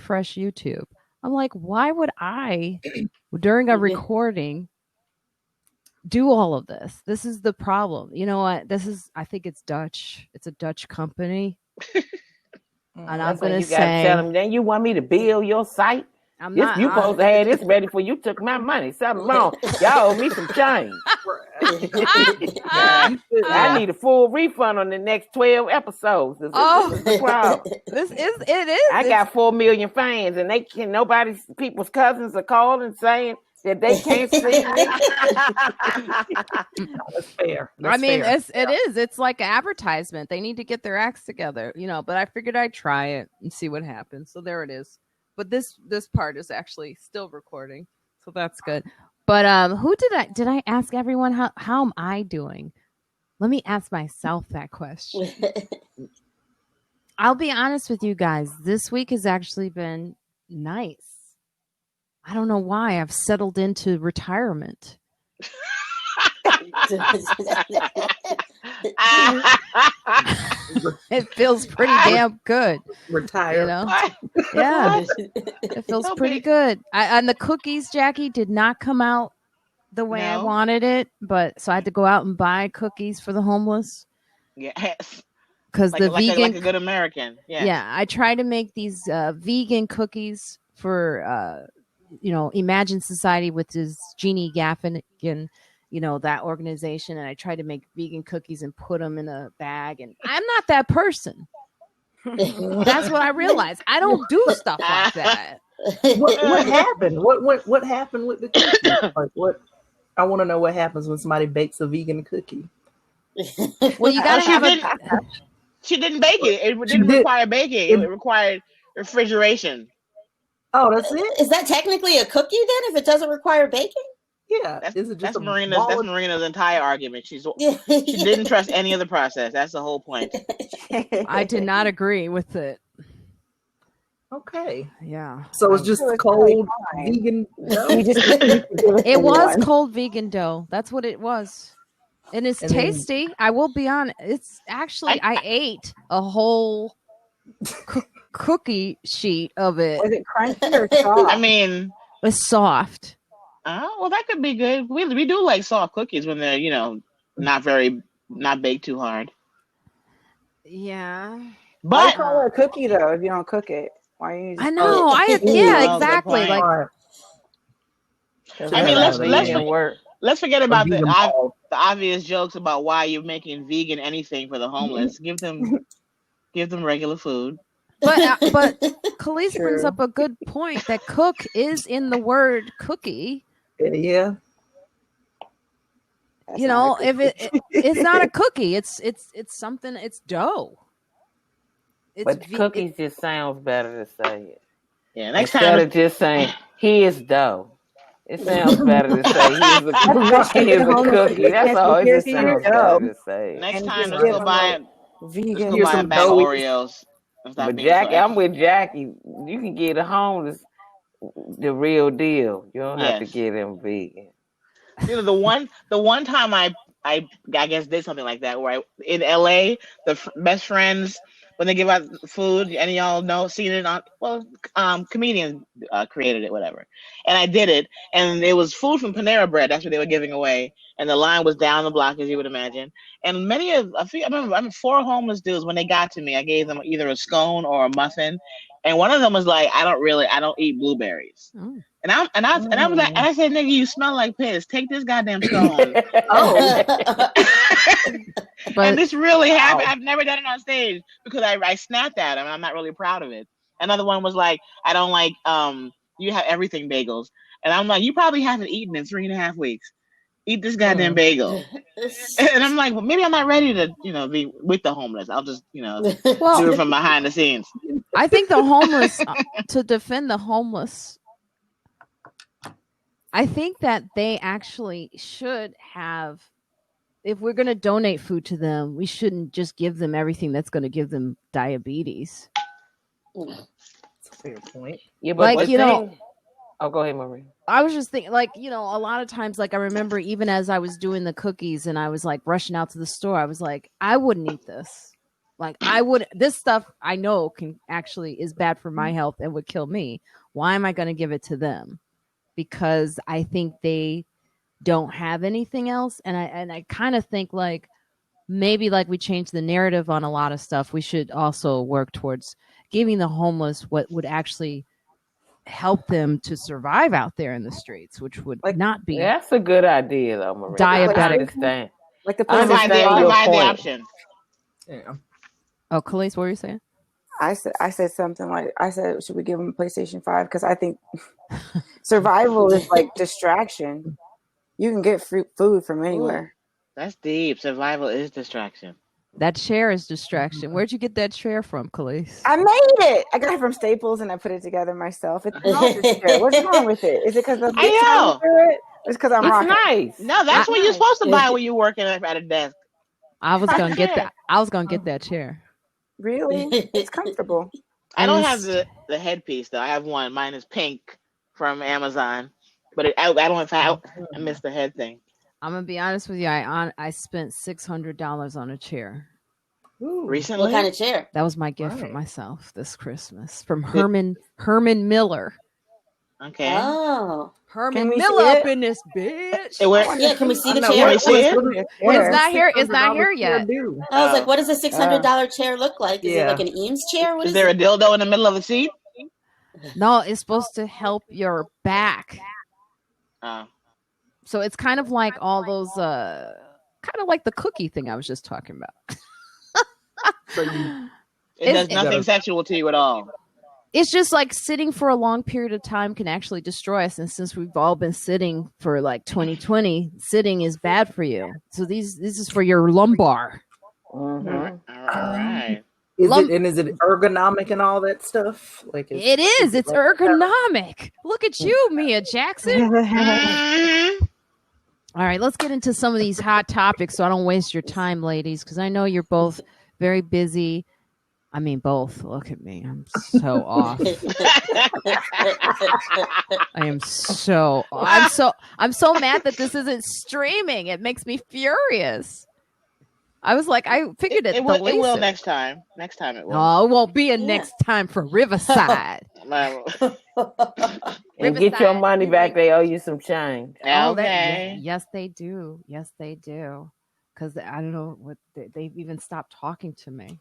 refresh YouTube. I'm like, why would I, during a recording, do all of this? This is the problem. You know what? I think it's Dutch. It's a Dutch company. And I'm going to say, tell them, then you want me to build your site? You supposed to have this ready for you took my money. Something wrong. Y'all owe me some change. I need a full refund on the next 12 episodes. This is the problem. It is. I got 4 million fans, and people's cousins are calling saying that they can't see me. That's fair. It is. It's like an advertisement. They need to get their acts together, but I figured I'd try it and see what happens. So there it is. But this part is actually still recording, so that's good. But did I ask everyone how am I doing? Let me ask myself that question. I'll be honest with you guys. This week has actually been nice. I don't know why I've settled into retirement. It feels pretty damn good. Retired. Yeah. It feels pretty good. And the cookies, Jackie, did not come out the way I wanted it, so I had to go out and buy cookies for the homeless. Yes. Because the vegan, like a good American. Yeah, I try to make these vegan cookies for Imagine Society, with his Jeannie Gaffigan, that organization, and I try to make vegan cookies and put them in a bag, and I'm not that person. That's what I realized. I don't do stuff like that. What happened? What happened with the cookie? Like, what? I want to know what happens when somebody bakes a vegan cookie. Well, you gotta have She didn't bake it. It didn't require baking. It required refrigeration. Oh, that's it? Is that technically a cookie then? If it doesn't require baking? Yeah, that's Marina's entire argument. She didn't trust any of the process. That's the whole point. I did not agree with it. Okay. Yeah. So it's just cold vegan dough? It was cold vegan dough. That's what it was. And it's tasty. I will be honest. It's actually, I ate a whole cookie sheet of it. Was it crunchy or soft? I mean, it's soft. Oh, well, that could be good. We do like soft cookies when they're, not baked too hard. Yeah. But why call it a cookie though if you don't cook it? Why you I know. Exactly. Like, I mean, let's forget about the obvious jokes about why you're making vegan anything for the homeless. Give them regular food. But Calise brings up a good point that cook is in the word cookie. Yeah. If it's not a cookie, it's something. It's dough. But cookies just sounds better to say it. Yeah. Next Instead time of just saying he is dough, it sounds better to say he is a cookie. That's all. It just sounds better to say. Next time, let's go buy vegan. Let's go buy a bag of Oreos. But Jackie, I'm with Jackie. You can get a homeless the real deal. You don't have to get them vegan. The one time I guess did something like that where in LA, the best friends, when they give out food, and y'all seen it on comedians created it, whatever. And I did it, and it was food from Panera Bread. That's what they were giving away, and the line was down the block, as you would imagine. And I remember 4 homeless dudes, when they got to me, I gave them either a scone or a muffin, and one of them was like, I don't eat blueberries. Oh. And I was like, and I said, nigga, you smell like piss. Take this goddamn scone. And this really happened. I've never done it on stage because I snapped at him and I'm not really proud of it. Another one was like, I don't like you have everything bagels. And I'm like, you probably haven't eaten in 3.5 weeks. Eat this goddamn bagel. And I'm like, well, maybe I'm not ready to, be with the homeless. I'll just, do it from behind the scenes. I think the homeless, to defend the homeless, I think that they actually should have, if we're going to donate food to them, we shouldn't just give them everything that's going to give them diabetes. That's a fair point. Yeah, but oh, go ahead, Marie. I was just thinking, a lot of times, I remember even as I was doing the cookies and I was rushing out to the store, I was like, I wouldn't eat this. Like this stuff I know is bad for my health and would kill me. Why am I going to give it to them? Because I think they don't have anything else. And I kind of think like maybe like we changed the narrative on a lot of stuff. We should also work towards giving the homeless what would actually help them to survive out there in the streets, which would not be. That's a good idea, though, Marina. Diabetic. I understand. Like the Provide the option. Yeah. Oh, Calise, what were you saying? I said something like, should we give them a PlayStation 5? Because I think survival is like distraction. You can get food from anywhere. That's deep. Survival is distraction. That chair is distraction. Where'd you get that chair from, Calise? I made it. I got it from Staples and I put it together myself. It's an office chair. What's wrong with it? Is it because I'm it? It's because I'm rocking. Nice. No, that's what you're supposed to buy when you're working at a desk. I was gonna get that. I was gonna get that chair. Really? It's comfortable. I don't have the headpiece though. I have one. Mine is pink from Amazon, but I don't. I missed the head thing. I'm gonna be honest with you. I spent $600 on a chair. Ooh, recently. What kind of chair? That was my gift for myself this Christmas from Herman Miller. Okay. Oh, Herman Miller up in this bitch. Yeah, can we see the chair? It's not here. It's not here yet. I was like, what does a $600 chair look like? Is it like an Eames chair? What is there it? a dildo in the middle of the seat? No, it's supposed to help your back. So it's kind of like all those, kind of like the cookie thing I was just talking about. It does nothing sexual to you at all. It's just like sitting for a long period of time can actually destroy us. And since we've all been sitting for like 2020, sitting is bad for you. So this is for your lumbar. Mm-hmm. All right. Is it ergonomic and all that stuff? Like it is. It's ergonomic. Look at you, Mia Jackson. All right, let's get into some of these hot topics so I don't waste your time, ladies, because I know you're both very busy. I mean, both. Look at me. I'm so off. I'm so mad that this isn't streaming. It makes me furious. I was like, I figured it. It will next time. Next time it will. Oh, it won't be a next time for Riverside. And get your money back. They owe you some change. Okay. Yes, they do. Yes, they do. Because I don't know what they've even stopped talking to me.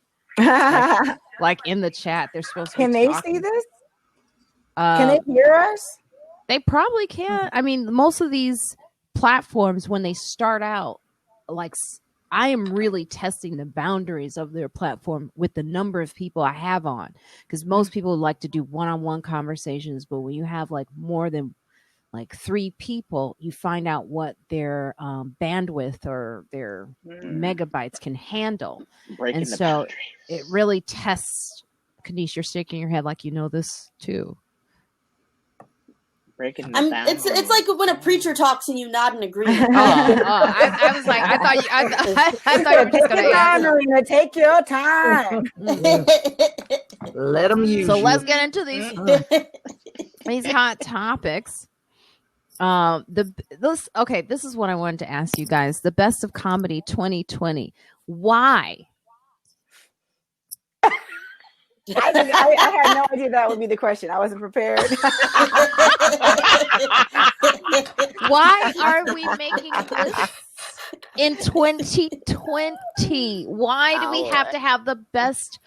Like in the chat, they're supposed to. Can they see this? Can they hear us? They probably can. I mean, most of these platforms, when they start out, like I am really testing the boundaries of their platform with the number of people I have on, because most people like to do one-on-one conversations, but when you have like more than like 3 people, you find out what their bandwidth or their megabytes can handle. Breaking and the so boundaries. it really tests. Kenice, you're shaking your head like you know this too. Breaking the boundaries. It's like when a preacher talks and you nod in agreement. I was like, I thought you were just going to answer. Marina, take your time. Let them use. So you. let's get into these hot topics. This is what I wanted to ask you guys. The best of comedy 2020. Why? I had no idea that would be the question. I wasn't prepared. Why are we making this in 2020? Why do we have to have the best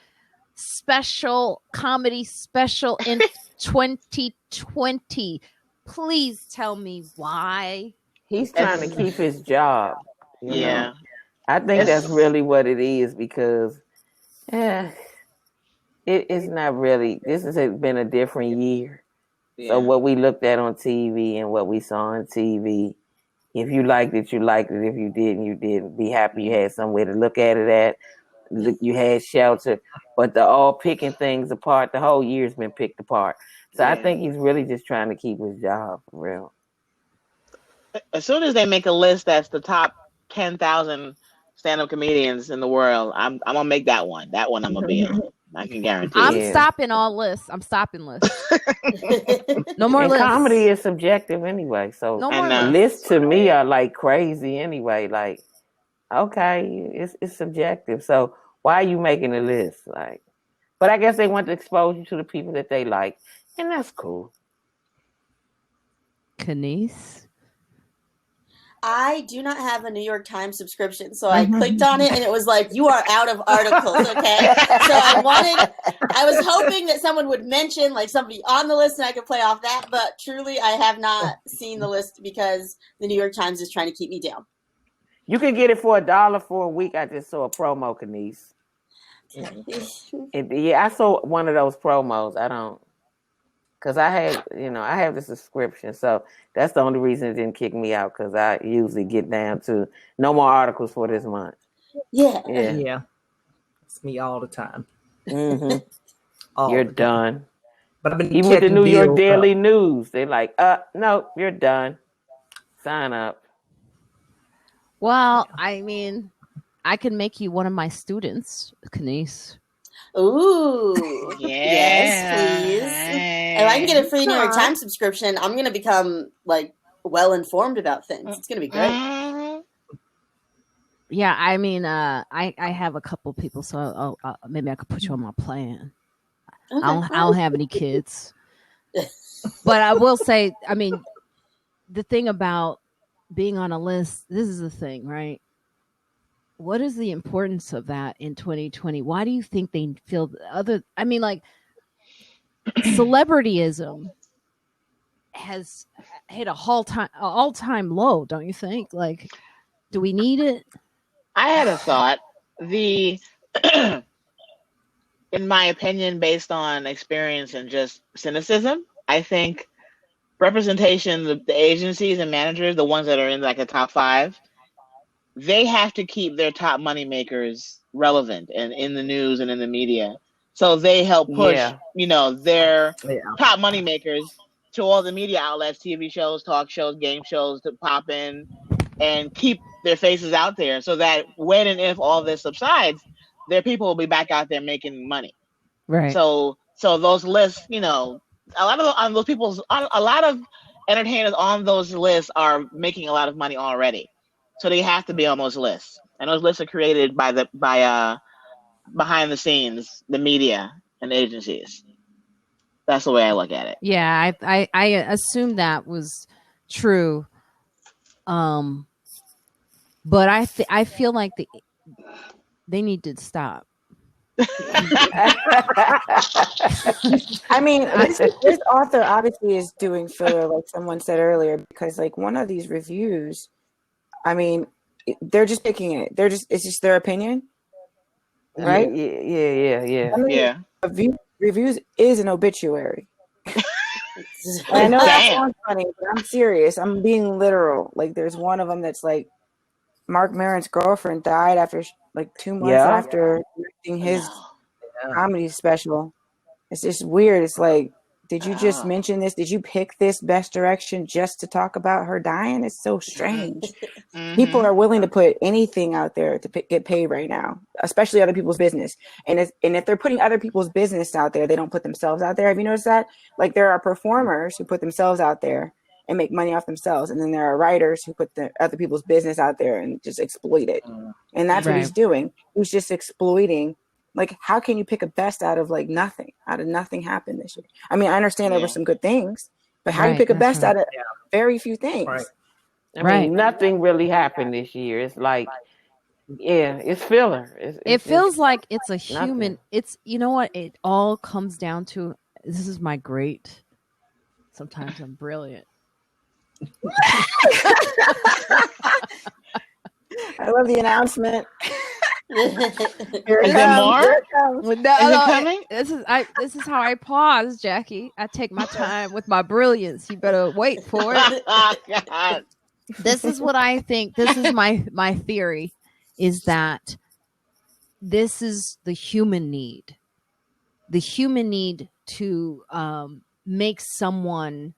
special comedy special in 2020? Please tell me why. He's trying to keep his job. You know? I think that's really what it is, because it's not really. This has been a different year. Yeah. So what we looked at on TV and what we saw on TV, if you liked it, you liked it. If you didn't, you didn't. Be happy you had somewhere to look at it at. You had shelter. But they're all picking things apart. The whole year's been picked apart. So I think he's really just trying to keep his job, for real. As soon as they make a list that's the top 10,000 stand-up comedians in the world, I'm gonna make that one. That one I'm gonna be on. I can guarantee. I'm stopping all lists. I'm stopping lists. No more lists. Comedy is subjective anyway. So no more lists to me are like crazy anyway. Like, okay, it's subjective. So Why are you making a list? Like, but I guess they want to expose you to the people that they like, and that's cool. Kenice? I do not have a New York Times subscription, so I clicked on it and it was like, you are out of articles, okay? So I was hoping that someone would mention like somebody on the list and I could play off that, but truly I have not seen the list because the New York Times is trying to keep me down. You can get it for $1 for a week. I just saw a promo, Kenice. Yeah, I saw one of those promos. I don't. Because I have the subscription. So that's the only reason it didn't kick me out, because I usually get down to no more articles for this month. Yeah. It's me all the time. Mm-hmm. You're done. But I've been even with the New York Daily News, they're like, no, you're done. Sign up. Well, I mean, I can make you one of my students, Kenice. Ooh. Yes, please. If I can get a free New York Sure. Times subscription, I'm going to become like well informed about things. It's going to be great. Yeah, I mean, I have a couple people, so maybe I could put you on my plan. Okay. I don't have any kids, but I will say, I mean, the thing about being on a list, this is the thing, right? What is the importance of that in 2020? Why do you think they feel I mean, like, celebrityism has hit a all-time low, don't you think? Like, do we need it? I had a thought. In my opinion, based on experience and just cynicism, I think representation, the agencies and managers, the ones that are in like the top 5, they have to keep their top money makers relevant and in the news and in the media. So they help push, their top money makers to all the media outlets, TV shows, talk shows, game shows to pop in and keep their faces out there, so that when and if all this subsides, their people will be back out there making money. Right. So those lists, a lot of those people, a lot of entertainers on those lists are making a lot of money already. So they have to be on those lists, and those lists are created by behind the scenes, the media and agencies. That's the way I look at it. Yeah, I assumed that was true. But I feel like they need to stop. I mean, this author obviously is doing filler, like someone said earlier, because like one of these reviews, I mean, they're just picking it. It's just their opinion, right? Yeah. I mean, reviews is an obituary. I know that sounds funny, but I'm serious. I'm being literal. Like, there's one of them that's like, Mark Maron's girlfriend died after like 2 months after directing his comedy special. It's just weird. It's like, did you just mention this? Did you pick this best direction just to talk about her dying? It's so strange. People are willing to put anything out there to get paid right now, especially other people's business. And if they're putting other people's business out there, they don't put themselves out there. Have you noticed that? Like, there are performers who put themselves out there and make money off themselves, and then there are writers who put the other people's business out there and just exploit it. And that's what he's doing. He's just exploiting. Like, how can you pick a best out of like nothing? Out of nothing happened this year. I mean, I understand there were some good things, but how do you pick a best out of very few things? I mean, nothing really happened this year. It's like, it's filler. It feels like it's a human. Nothing. It's, you know what? It all comes down to, this is my great. Sometimes I'm brilliant. I love the announcement. Is there more? Is it coming? This is how I pause, Jackie. I take my time with my brilliance. You better wait for it. Oh, God. This is what I think. This is my theory, is that this is the human need. The human need to make someone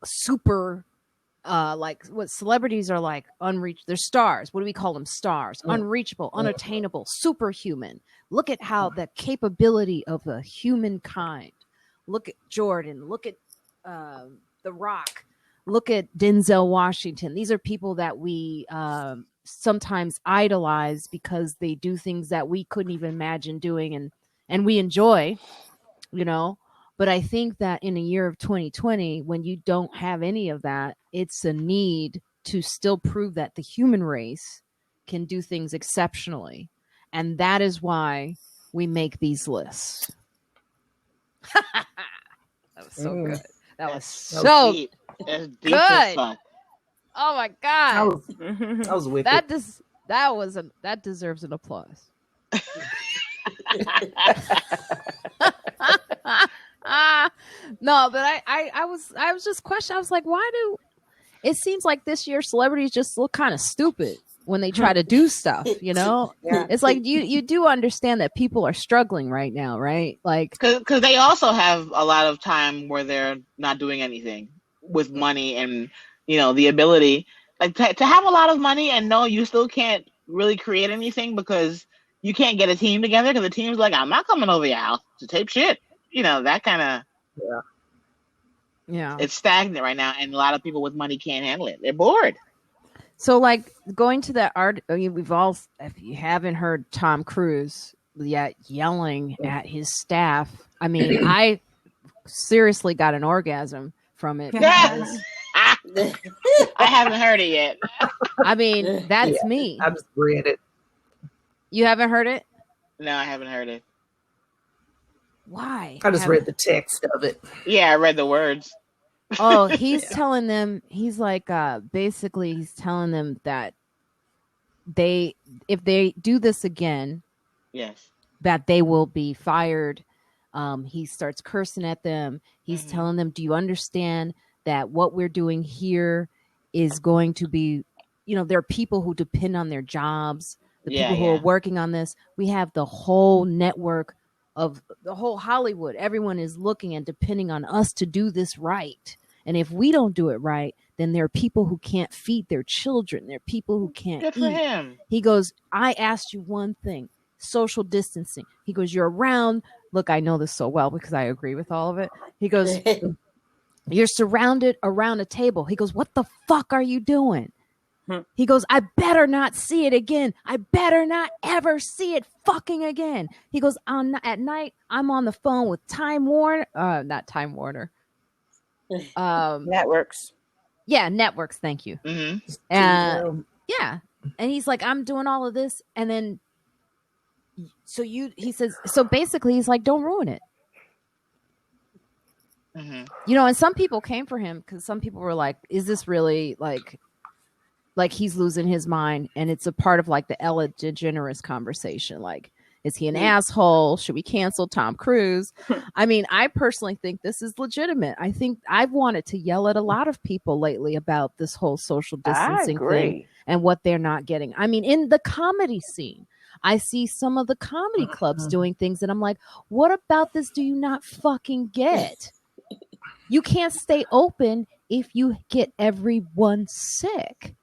super, like what celebrities are like, unreached. They're stars. What do we call them? Stars. Unreachable, unattainable, superhuman. Look at how the capability of the humankind. Look at Jordan. Look at The Rock. Look at Denzel Washington. These are people that we sometimes idolize because they do things that we couldn't even imagine doing and we enjoy, you know. But I think that in a year of 2020, when you don't have any of that, it's a need to still prove that the human race can do things exceptionally. And that is why we make these lists. That was so good. That was so deep. That's deep good. as fuck. Oh my God. I was with that that deserves an applause. No, but I was just questioning. I was like, why do it seems like this year celebrities just look kind of stupid when they try to do stuff, you know? Yeah. It's like you do understand that people are struggling right now, right? Like, because they also have a lot of time where they're not doing anything with money and, you know, the ability, like to have a lot of money and no, you still can't really create anything because you can't get a team together because the team's like, I'm not coming over your house to tape shit. You know, that kind of, yeah, it's stagnant right now, and a lot of people with money can't handle it. They're bored. So, like, going to that art, I mean, we've all, if you haven't heard Tom Cruise yet yelling at his staff, I mean, I seriously got an orgasm from it. Yes. I haven't heard it yet. I mean, that's me. I just read it. You haven't heard it? No, I haven't heard it. Why? I just read the text of it. Yeah, I read the words. Oh, he's telling them, he's like, basically he's telling them that if they do this again, yes, that they will be fired. He starts cursing at them. He's telling them, do you understand that what we're doing here is going to be, you know, there are people who depend on their jobs, the people who are working on this. We have the whole network of the whole Hollywood. Everyone is looking and depending on us to do this right. And if we don't do it right, then there are people who can't feed their children. There are people who can't Good eat. for him. He goes, I asked you one thing, social distancing. He goes, you're around. Look, I know this so well because I agree with all of it. He goes, you're surrounded around a table. He goes, what the fuck are you doing? He goes, I better not see it again. I better not ever see it fucking again. He goes, at night, I'm on the phone with Time Warner. Not Time Warner. Networks. Yeah, networks. Thank you. Yeah. And he's like, I'm doing all of this. And then, he says, so basically he's like, don't ruin it. You know, and some people came for him because some people were like, is this really like he's losing his mind? And it's a part of like the Ella DeGeneres conversation. Like, is he an asshole? Should we cancel Tom Cruise? I mean, I personally think this is legitimate. I think I've wanted to yell at a lot of people lately about this whole social distancing thing and what they're not getting. I mean, in the comedy scene, I see some of the comedy clubs doing things and I'm like, what about this do you not fucking get? You can't stay open if you get everyone sick.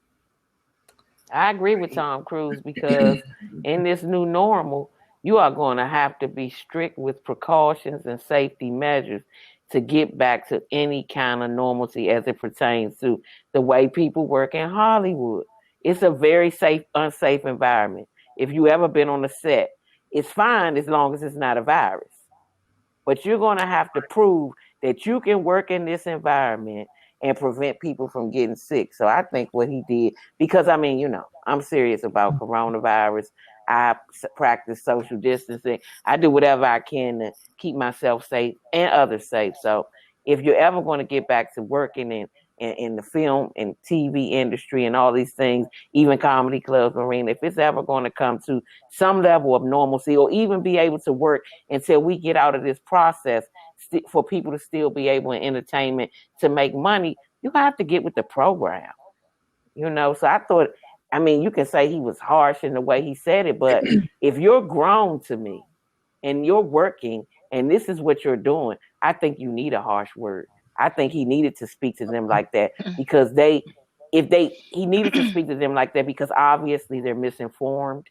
I agree with Tom Cruise because in this new normal, you are going to have to be strict with precautions and safety measures to get back to any kind of normalcy as it pertains to the way people work in Hollywood. It's a very unsafe environment. If you ever been on a set, it's fine as long as it's not a virus. But you're going to have to prove that you can work in this environment and prevent people from getting sick. So I think what he did, because I mean, you know, I'm serious about coronavirus. I practice social distancing. I do whatever I can to keep myself safe and others safe. So if you're ever going to get back to working in the film and TV industry and all these things, even comedy clubs, Marina, if it's ever going to come to some level of normalcy or even be able to work until we get out of this process for people to still be able in entertainment to make money, you have to get with the program, you know? So I thought, I mean, you can say he was harsh in the way he said it, but if you're grown to me and you're working and this is what you're doing, I think you need a harsh word. I think he needed to speak to them like that because he needed to speak to them like that because obviously they're misinformed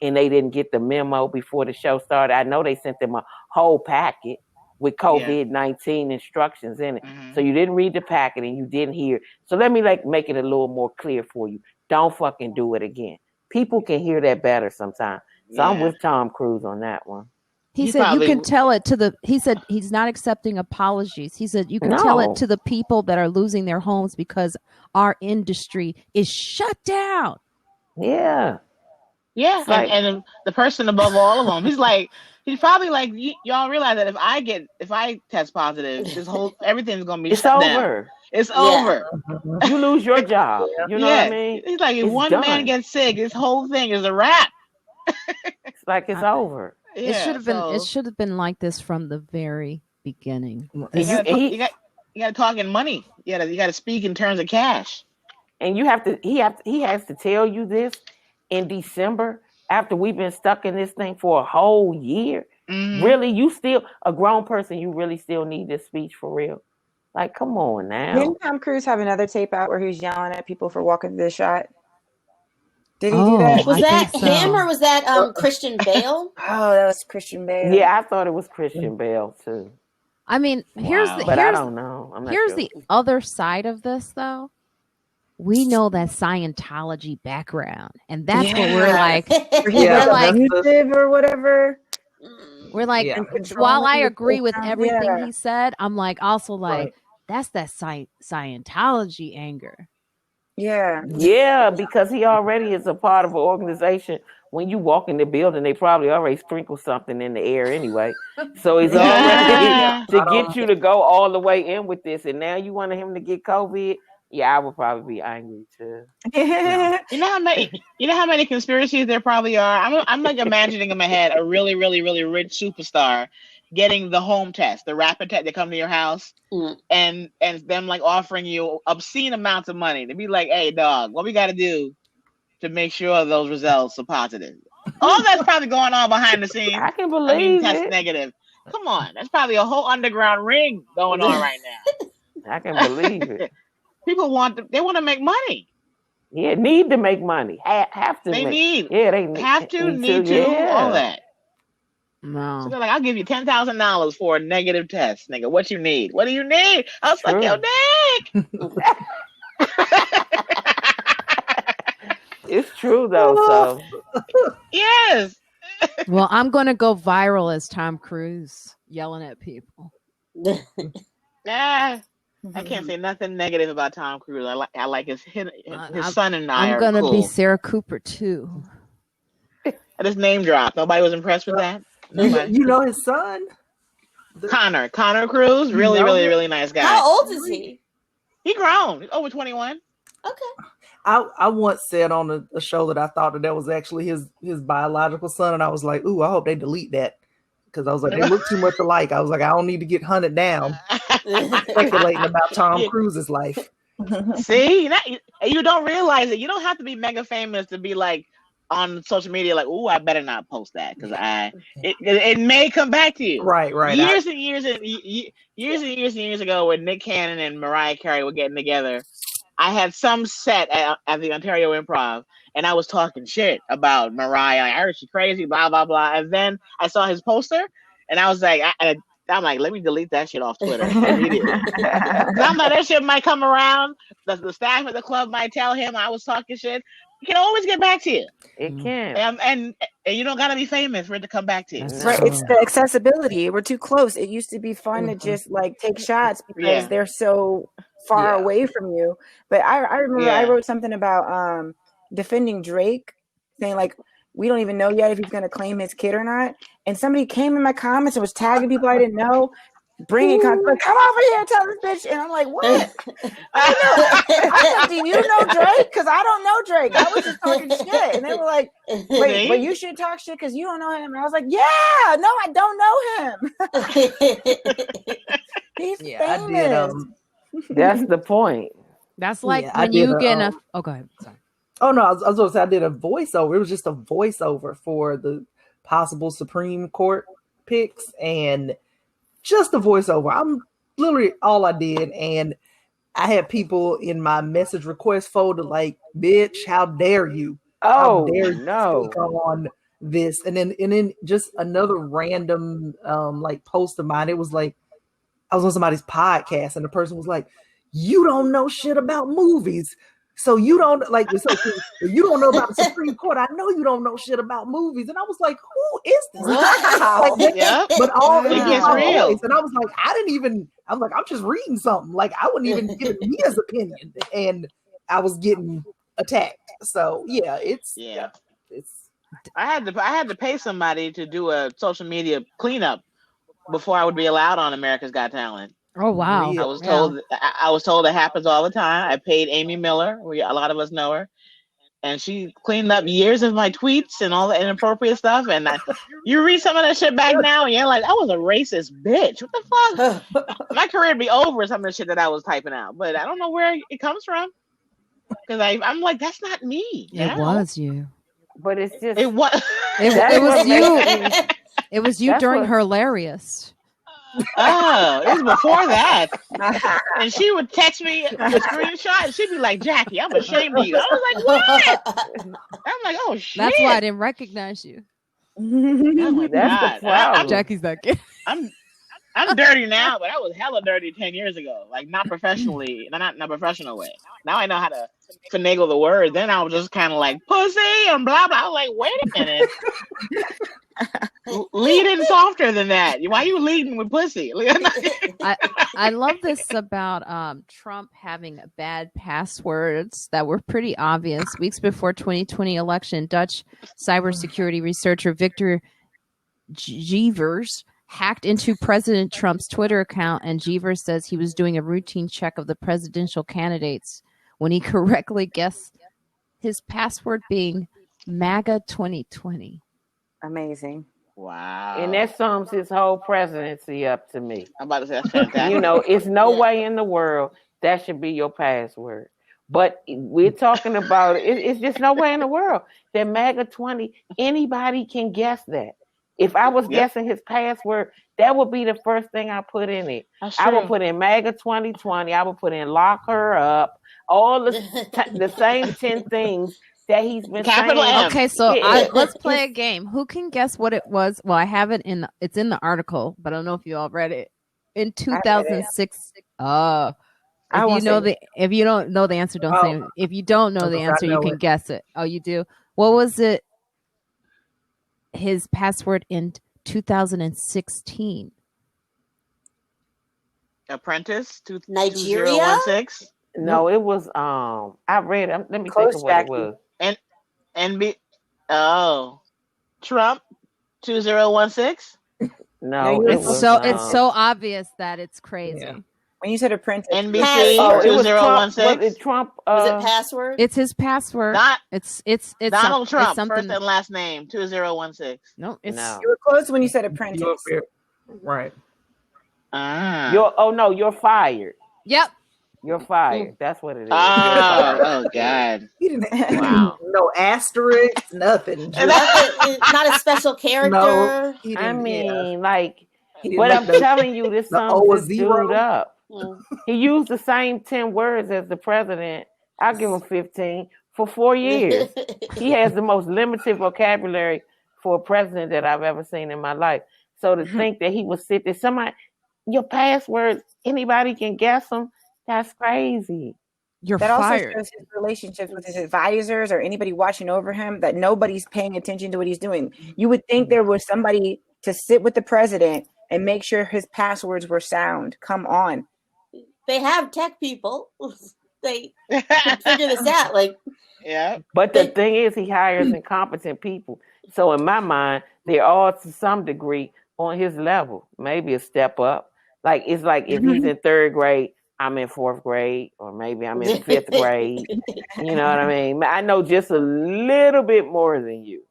and they didn't get the memo before the show started. I know they sent them a whole packet with COVID-19 instructions in it. So you didn't read the packet and you didn't hear. So let me make it a little more clear for you. don't fucking do it again. People can hear that better sometimes. So I'm with Tom Cruise on that one. He said you can tell it to the. He said he's not accepting apologies. He said you can tell it to the people that are losing their homes because our industry is shut down. Yeah. Yeah, and the person above all of them, he's probably like, y'all realize that if I test positive, everything's gonna be shut down. It's over. You lose your job. You know what I mean? He's like, if one man gets sick, this whole thing is a wrap. It's like it's over. Yeah, it should have been like this from the very beginning. You got to talk in money. You got to speak in terms of cash. And he has to tell you this in December after we've been stuck in this thing for a whole year. Mm-hmm. Really, you still a grown person, you really still need this speech for real. Like, come on now. Didn't Tom Cruise have another tape out where he was yelling at people for walking through the shot? Did he do that? Was that him or was that Christian Bale? Oh, that was Christian Bale. Yeah, I thought it was Christian Bale too. I mean, I don't know. Here's the other side of this, though. We know that Scientology background, and that's what we're like. We're like or whatever. We're like, while I agree with everything he said, I'm like also like that's that Scientology anger. Yeah, because he already is a part of an organization. When you walk in the building, they probably already sprinkle something in the air anyway. So he's already to get you to go all the way in with this, and now you want him to get COVID. Yeah, I would probably be angry too. You know how many conspiracies there probably are. I'm like imagining in my head a really, really, really rich superstar getting the home test, the rapid test. They come to your house and them like offering you obscene amounts of money to be like, "Hey, dog, what we got to do to make sure those results are positive?" All that's probably going on behind the scenes. I can believe test negative. Come on, that's probably a whole underground ring going on right now. I can believe it. People want to make money. Yeah, need to make money. Have to. They need. Yeah, they have to. Need to. All that. No. So they're like, I'll give you $10,000 for a negative test, nigga. What you need? What do you need? I'll suck your dick. It's true though. So yes. Well, I'm gonna go viral as Tom Cruise yelling at people. I can't say nothing negative about Tom Cruise. I like his son and I. I'm gonna be Sarah Cooper too. I just name drop. Nobody was impressed with that. You know his son, Connor Cruise. Really, really, really nice guy. How old is he? He grown. He's over 21. Okay. I once said on a show that I thought that was actually his biological son, and I was like, "Ooh, I hope they delete that," because I was like, they look too much alike. I was like, I don't need to get hunted down speculating about Tom Cruise's life. See, you don't realize it. You don't have to be mega famous to be like on social media, like, "Ooh, I better not post that because it may come back to you." Right. Years and years ago, when Nick Cannon and Mariah Carey were getting together, I had some set at the Ontario Improv, and I was talking shit about Mariah. I heard she crazy, blah blah blah. And then I saw his poster, and I was like, I'm like, let me delete that shit off Twitter immediately. I'm like, that shit might come around. The staff at the club might tell him I was talking shit. He can always get back to you. It can. And you don't gotta be famous for it to come back to you. Right. It's the accessibility. We're too close. It used to be fun to just like take shots because they're so far away from you. But I remember I wrote something about defending Drake, saying like, we don't even know yet if he's going to claim his kid or not. And somebody came in my comments and was tagging people I didn't know, bringing content, like, come over here and tell this bitch. And I'm like, what? I said, do you know Drake? Because I don't know Drake. I was just talking shit. And they were like, wait, but you should talk shit because you don't know him. And I was like, yeah, no, I don't know him. He's famous. That's the point. That's like when you get a... Oh, go ahead. Sorry. Oh, no, I was going to say I did a voiceover. It was just a voiceover for the possible Supreme Court picks and just a voiceover. I'm literally all I did. And I had people in my message request folder like, bitch, how dare you? Oh, how dare you speak on this? And then just another random like post of mine. It was like, I was on somebody's podcast and the person was like, you don't know shit about movies. So you don't like so you don't know about the Supreme Court. I know you don't know shit about movies. And I was like, who is this? Wow. Like, Yeah. But all It gets my real. voice. And I was like, I'm like, I'm just reading something. Like I wouldn't even give me his opinion. And I was getting attacked. So yeah, it's I had to pay somebody to do a social media cleanup before I would be allowed on America's Got Talent. Oh wow! Real. I was told it happens all the time. I paid Amy Miller, a lot of us know her, and she cleaned up years of my tweets and all the inappropriate stuff. And you read some of that shit back now, and you're like, I was a racist bitch. What the fuck? My career would be over some of the shit that I was typing out, but I don't know where it comes from because I'm like, that's not me. It was you. But it's just It was. It was you. It was you during what... her hilarious. Oh, it was before that. And she would text me a screenshot and she'd be like, Jackie, I'm ashamed of you. I was like, what? I'm like, oh shit. That's why I didn't recognize you. Oh my That's God. Jackie's that kid. I'm dirty now, but I was hella dirty 10 years ago. Like not professionally, not in a professional way. Now I know how to finagle the word. Then I was just kind of like pussy and blah blah. I was like, wait a minute. Lead in softer than that. Why are you leading with pussy? I love this about Trump having bad passwords that were pretty obvious. Weeks before 2020 election, Dutch cybersecurity researcher Victor Jeevers hacked into President Trump's Twitter account, and Jeevers says he was doing a routine check of the presidential candidates when he correctly guessed his password being MAGA 2020. Amazing. Wow. And that sums his whole presidency up to me. I'm about to say that's fantastic. You know, it's no way in the world that should be your password. But we're talking about it's just no way in the world that MAGA 20, anybody can guess that. If I was guessing his password, that would be the first thing I put in it. I would put in MAGA 2020. I would put in lock her up. All the same 10 things that he's been Capital saying. M. Okay, so let's play a game. Who can guess what it was? Well, I have it it's in the article, but I don't know if you all read it. In 2006. If you don't know the answer, don't say it. If you don't know the answer, you can guess it. Oh, you do? What was it? His password in 2016. Apprentice? Nigeria? 2016? No, it was I read it. Let me think of what it was. Trump 2016? No, it's so obvious that it's crazy. Yeah. When you said apprentice, NBC it was 2016. Was it Trump? Was it password? It's his password. It's Donald Donald Trump, something first and last name 2016. No, it's No. you were close when you said apprentice. Right. You're fired. Yep. You're fired. That's what it is. Oh God. He didn't have no asterisk, nothing. Not a special character. No, I mean, but I'm telling you, this sums this dude up. He used the same 10 words as the president. I'll give him 15 for 4 years. He has the most limited vocabulary for a president that I've ever seen in my life. So to think that he would sit there, your passwords, anybody can guess them. That's crazy. You're that fired. Also shows his relationships with his advisors or anybody watching over him, that nobody's paying attention to what he's doing. You would think there was somebody to sit with the president and make sure his passwords were sound. Come on. They have tech people. They can figure this out. Yeah. But the thing is, he hires incompetent people. So in my mind, they're all to some degree on his level, maybe a step up. It's like if he's in 3rd grade, I'm in 4th grade, or maybe I'm in 5th grade. You know what I mean? I know just a little bit more than you.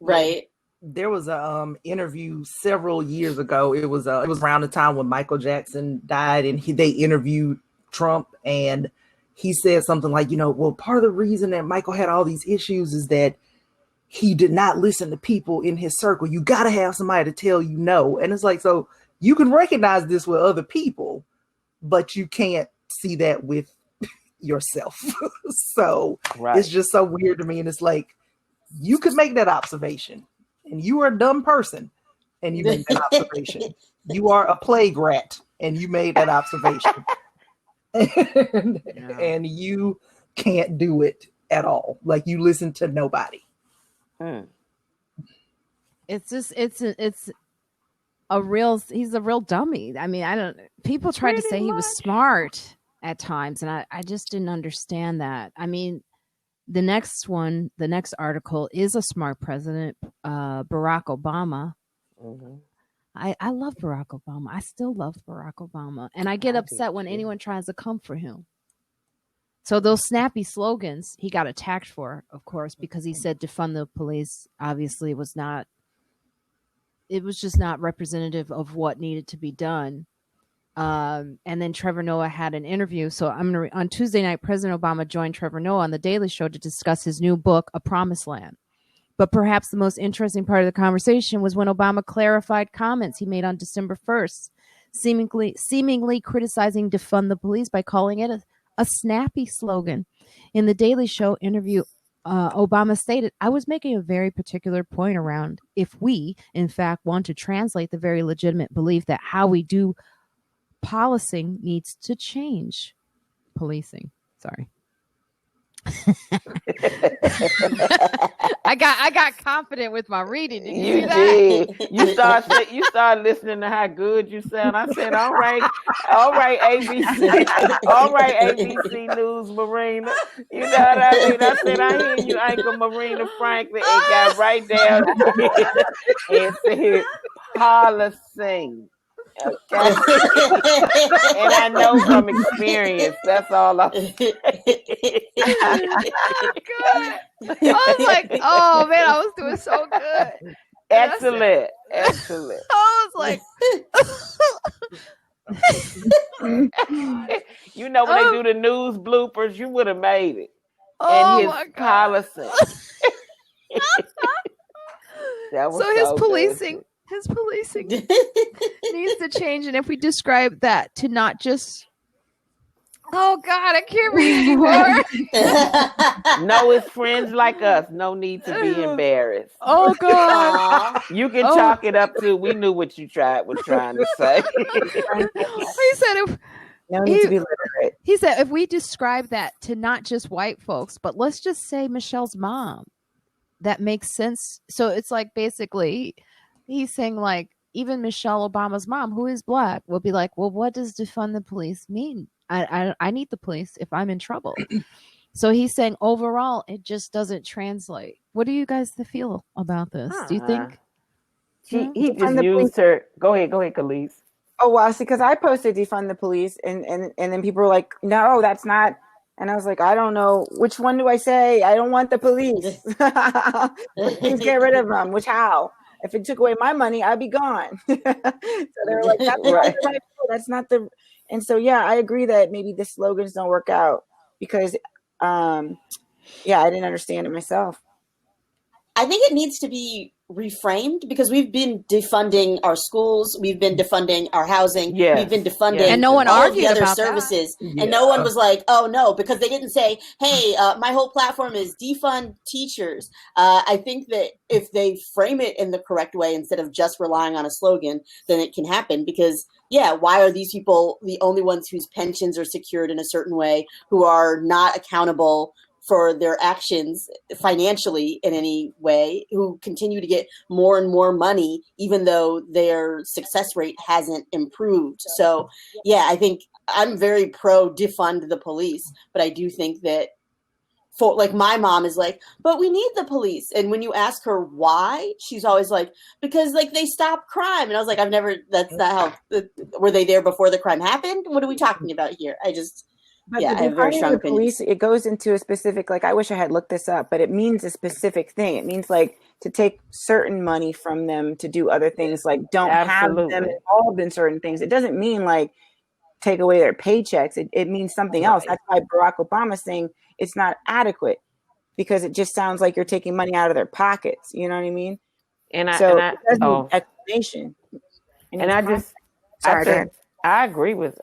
Right. There was a interview several years ago. It was around the time when Michael Jackson died, and they interviewed Trump, and he said something like, well, part of the reason that Michael had all these issues is that he did not listen to people in his circle. You got to have somebody to tell you no. And it's like, so you can recognize this with other people, but you can't see that with yourself. So It's just so weird to me. And it's like, you could make that observation, and you are a dumb person, and you make that observation. You are a plague rat, and you made that observation. And you can't do it at all. Like you listen to nobody. It's just it's a real. He's a real dummy. I mean, people tried to say he was smart at times, and I just didn't understand that. I mean, the next article is a smart president, Barack Obama. Mm-hmm. I love Barack Obama. I still love Barack Obama, and I get upset when anyone tries to come for him. So those snappy slogans he got attacked for, of course, because he said defund the police. Obviously, it was just not representative of what needed to be done. And then Trevor Noah had an interview. So on Tuesday night, President Obama joined Trevor Noah on The Daily Show to discuss his new book, A Promised Land. But perhaps the most interesting part of the conversation was when Obama clarified comments he made on December 1st, seemingly criticizing defund the police by calling it a snappy slogan. In the Daily Show interview, Obama stated, I was making a very particular point around if we, in fact, want to translate the very legitimate belief that how we do policing needs to change. Policing. Sorry. I got confident with my reading. Did you see that? Did. You started listening to how good you sound. I said, all right, ABC, all right, ABC News, Marina. You know what I mean? I said, I hear you, Uncle Marina Franklin, and got right down and said, policing. Okay. And I know from experience. That's all I'm saying. I was like, oh man, I was doing so good. Excellent. I was like, you know when they do the news bloopers, you would have made it. Oh and my his God. policy. That was so his so policing. good. His policing needs to change. And if we describe that to not just, oh God, I can't read anymore. No, it's friends like us. No need to be embarrassed. Oh God. You can chalk it up to, we knew what you were trying to say. He said no need to be literate. He said if we describe that to not just white folks, but let's just say Michelle's mom, that makes sense. So it's like basically he's saying like even Michelle Obama's mom, who is black, will be like, well, what does defund the police mean? I need the police if I'm in trouble. So he's saying overall, it just doesn't translate. What do you guys feel about this? Do you think? He just used her. Go ahead, Calise. Oh, well, see, because I posted defund the police and then people were like, no, that's not. And I was like, I don't know. Which one do I say? I don't want the police. Please get rid of them. Which how? If it took away my money, I'd be gone. So they were like, that's right. That's not the. And so, yeah, I agree that maybe the slogans don't work out because, I didn't understand it myself. I think it needs to be reframed because we've been defunding our schools, we've been defunding our housing, we've been defunding and no one all argued the other about services, that. and no one was like, "Oh no," because they didn't say, "Hey, my whole platform is defund teachers." I think that if they frame it in the correct way instead of just relying on a slogan, then it can happen. Because why are these people the only ones whose pensions are secured in a certain way, who are not accountable for their actions financially in any way, who continue to get more and more money, even though their success rate hasn't improved? So, I think I'm very pro defund the police, but I do think that for like my mom is like, but we need the police. And when you ask her why, she's always like, because like they stop crime. And I was like, that's not how, were they there before the crime happened? What are we talking about here? I have very strong opinions. Police, it goes into a specific, like, I wish I had looked this up, but it means a specific thing. It means like to take certain money from them to do other things, like don't have them involved in certain things. It doesn't mean like take away their paychecks. It means something else. That's why Barack Obama's saying it's not adequate, because it just sounds like you're taking money out of their pockets. You know what I mean? Explanation. I agree with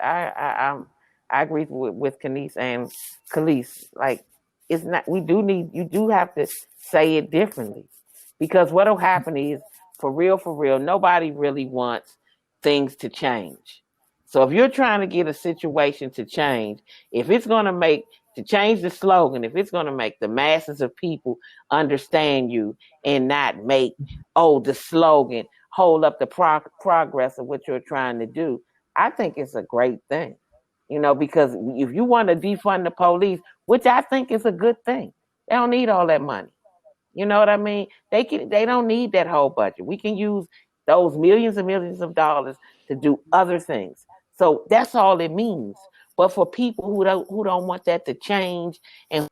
I agree with Kenice and Calise. Like, it's not. You do have to say it differently, because what'll happen is, for real, nobody really wants things to change. So if you're trying to get a situation to change, if it's going to change the slogan, if it's going to make the masses of people understand you and not make, the slogan hold up the progress of what you're trying to do, I think it's a great thing. Because if you want to defund the police, which I think is a good thing, they don't need all that money. You know what I mean? They don't need that whole budget. We can use those millions and millions of dollars to do other things. So that's all it means. But for people who don't want that to change and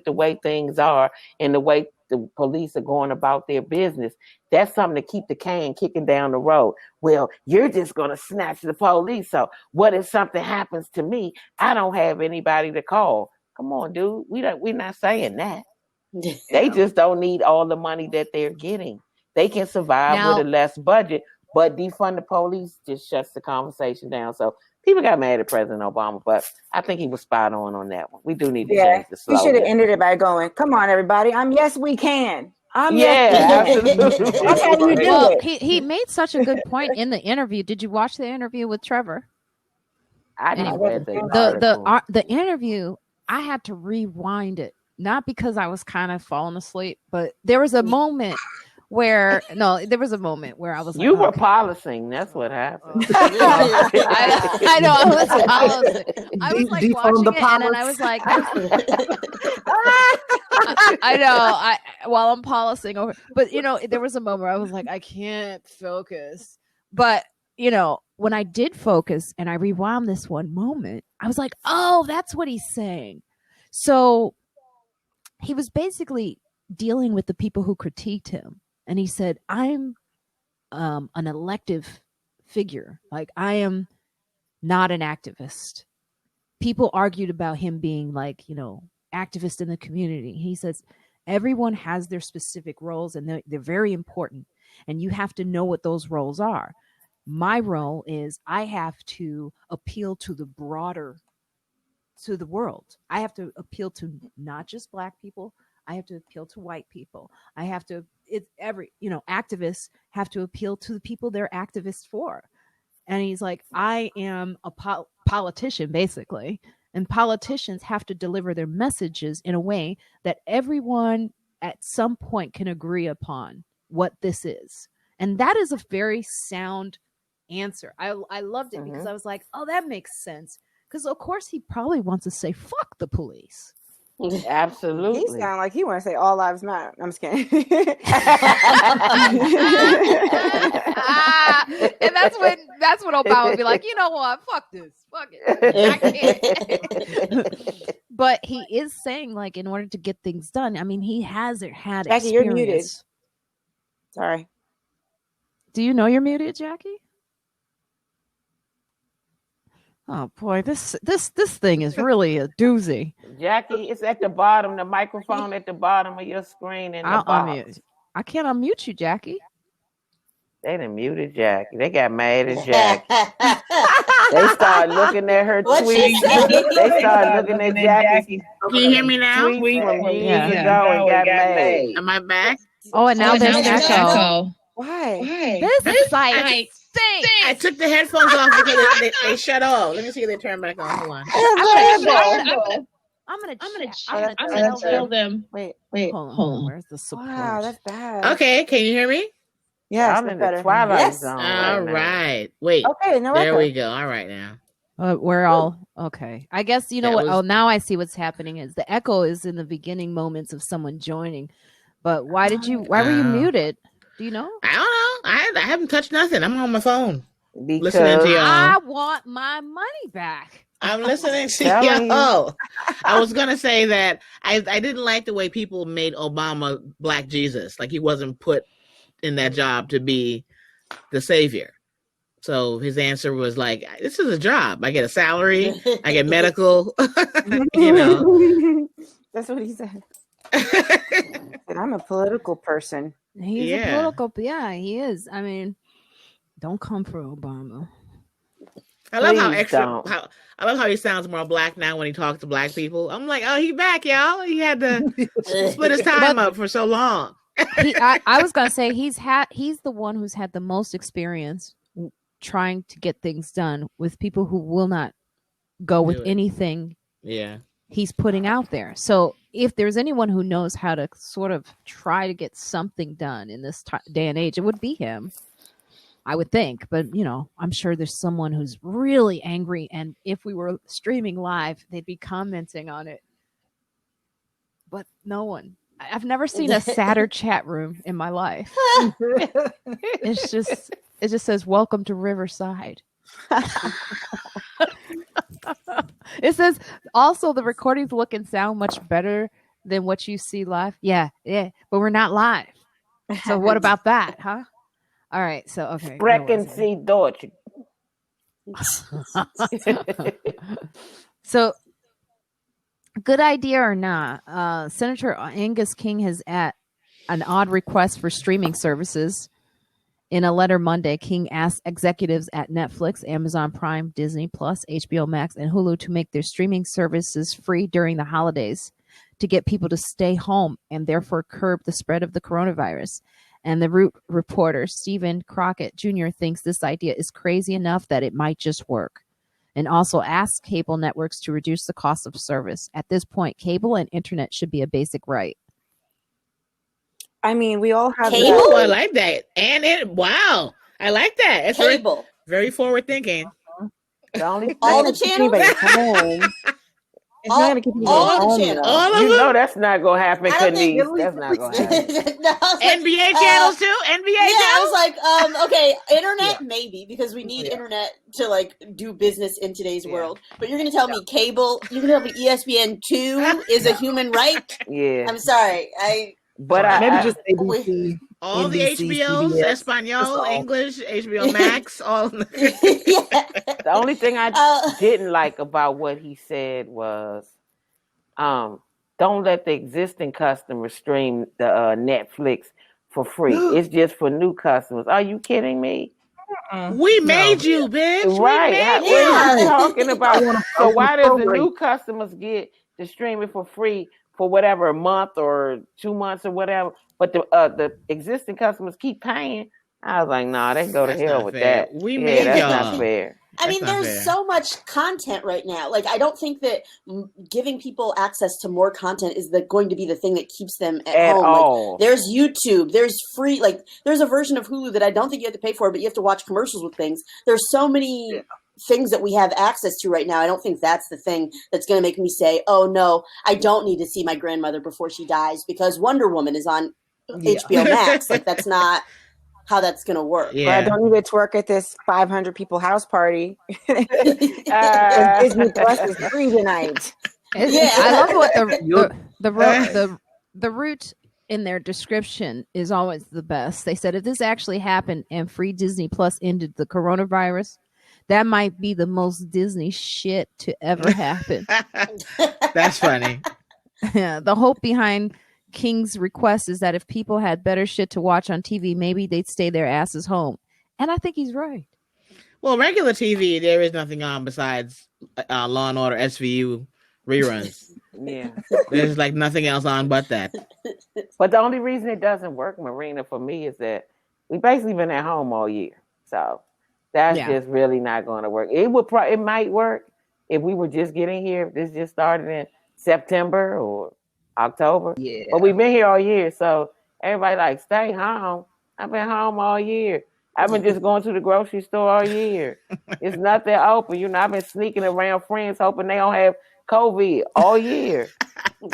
the way things are and the way the police are going about their business, that's something to keep the can kicking down the road. Well, you're just going to snatch the police. So what if something happens to me? I don't have anybody to call. Come on, dude. We're not saying that. They just don't need all the money that they're getting. They can survive with a less budget, but defund the police just shuts the conversation down. So people got mad at President Obama, but I think he was spot on that one. We do need to change the slogan. He should have ended it by going, "Come on, everybody! Yes, we can." Absolutely. That's how you do it. He made such a good point in the interview. Did you watch the interview with Trevor? I didn't read the interview. I had to rewind it. Not because I was kind of falling asleep, but there was a moment where I was like, you were policing. That's what happened. I know I was policing. I was like watching it, and then I was like, I know. While I'm policing over, but there was a moment where I was like, I can't focus. But when I did focus and I rewound this one moment, I was like, oh, that's what he's saying. So he was basically dealing with the people who critiqued him. And he said, I'm an elective figure. Like, I am not an activist. People argued about him being activist in the community. He says, everyone has their specific roles and they're very important. And you have to know what those roles are. My role is I have to appeal to the world. I have to appeal to not just Black people. I have to appeal to white people. I have to, activists have to appeal to the people they're activists for. And he's like, I am a politician, basically. And politicians have to deliver their messages in a way that everyone at some point can agree upon what this is. And that is a very sound answer. I loved it because I was like, oh, that makes sense. Because, of course, he probably wants to say, fuck the police. Absolutely. He sounds like he want to say all lives matter. I'm just kidding. And that's when Obama would be like, you know what? Fuck this. Fuck it. I can't. But he is saying, in order to get things done, I mean, he has had Jackie, experience. you're muted. Sorry. Do you know you're muted, Jackie? Oh boy, this thing is really a doozy. Jackie, it's at the bottom, the microphone at the bottom of your screen in the box. I can't unmute you, Jackie. They done muted Jackie. They got mad at Jackie. They started looking at her tweets. They started looking at Jackie. Can you hear me now? From years ago and got mad. Am I back? Oh, and now there's echo. Why? This site stinks. I took the headphones off because they shut off. Let me see if they turn back on. Hold on. I'm gonna tell them. Wait. Hold on. Where's the support? Wow, that's bad. Okay, can you hear me? Yeah, I'm in the Twilight Zone. All right. Wait. Okay, no. There we go. All right now. We're all okay. I guess you know what. Oh, now I see what's happening. Is the echo is in the beginning moments of someone joining, but why were you muted? Do you know? I don't know. I haven't touched nothing. I'm on my phone. Because Listening to y'all. I want my money back. I'm listening to y'all. I was gonna say that I didn't like the way people made Obama Black Jesus. Like he wasn't put in that job to be the savior. So his answer was like, "This is a job. I get a salary. I get medical." That's what he said. I'm a political person. He's a political. Yeah, he is. I mean, don't come for Obama. I love I love how he sounds more Black now when he talks to Black people. I'm like, oh, he back, y'all. He had to split his time up for so long. I was gonna say he's the one who's had the most experience trying to get things done with people who will not go with Do it. anything Yeah. he's putting out there. So if there's anyone who knows how to sort of try to get something done in this day and age, it would be him, I would think. But, you know, I'm sure there's someone who's really angry. And if we were streaming live, they'd be commenting on it. But no one. I've never seen a sadder chat room in my life. It just says, welcome to Riverside. It says also the recordings look and sound much better than what you see live. Yeah, but we're not live. So what about that, huh? All right, so okay. Sprechen Sie Deutsch. So, good idea or not? Senator Angus King has at an odd request for streaming services. In a letter Monday, King asked executives at Netflix, Amazon Prime, Disney Plus, HBO Max, and Hulu to make their streaming services free during the holidays to get people to stay home and therefore curb the spread of the coronavirus. And the Root reporter, Stephen Crockett Jr., thinks this idea is crazy enough that it might just work. And also asks cable networks to reduce the cost of service. At this point, cable and internet should be a basic right. I mean, we all have Cable? Oh, I like that. And wow. I like that. It's Cable. very forward thinking. The only All the keep channels? anybody home. It's not going to keep people all the home, channels. though. All of you them? know that's not gonna happen, I don't think- Kenice. That's not gonna happen. No, I was like, NBA channels too? NBA yeah, I channels? was like, okay, internet maybe because we need internet to like do business in today's world. But you're gonna tell me cable? You're gonna tell me ESPN2 is a human right? Yeah, I'm sorry, but Maybe just ABC. All the NBC, HBOs, CBS. Espanol, all. English, HBO Max, all. yeah. the only thing I Uh, didn't like about what he said was, don't let the existing customers stream the Netflix for free. It's just for new customers. Are you kidding me? We made you, bitch. Right? We made What you. are you talking about? So why does the program. new customers get to stream it for free for whatever, a month or 2 months or whatever, but the existing customers keep paying? I was like, nah, they can go to That's hell not with fair. that. We Yeah, made that's y'all. not fair. I mean, That's not there's fair. so much content right now. Like, I don't think that giving people access to more content is going to be the thing that keeps them at home. all. Like, there's YouTube, there's free, like, there's a version of Hulu that I don't think you have to pay for, but you have to watch commercials with things. There's so many things that we have access to right now. I don't think that's the thing that's going to make me say, oh, no, I don't need to see my grandmother before she dies because Wonder Woman is on HBO Max. Like, that's not how that's going to work. But I Yeah. don't need to twerk at this 500 people house party. Disney Plus is free tonight. Yeah. I love what the root in their description is always the best. They said if this actually happened and free Disney Plus ended the coronavirus, that might be the most Disney shit to ever happen. That's funny. The hope behind King's request is that if people had better shit to watch on TV, maybe they'd stay their asses home. And I think he's right. Well, regular TV, there is nothing on besides Law and Order SVU reruns. Yeah. There's like nothing else on but that. But the only reason it doesn't work, Marina, for me is that we basically been at home all year. So that's just really not going to work. It would it might work if we were just getting here. If this just started in September or October. Yeah. But we've been here all year. So everybody like, stay home. I've been home all year. I've been just going to the grocery store all year. It's nothing open. You know, I've been sneaking around friends hoping they don't have COVID all year.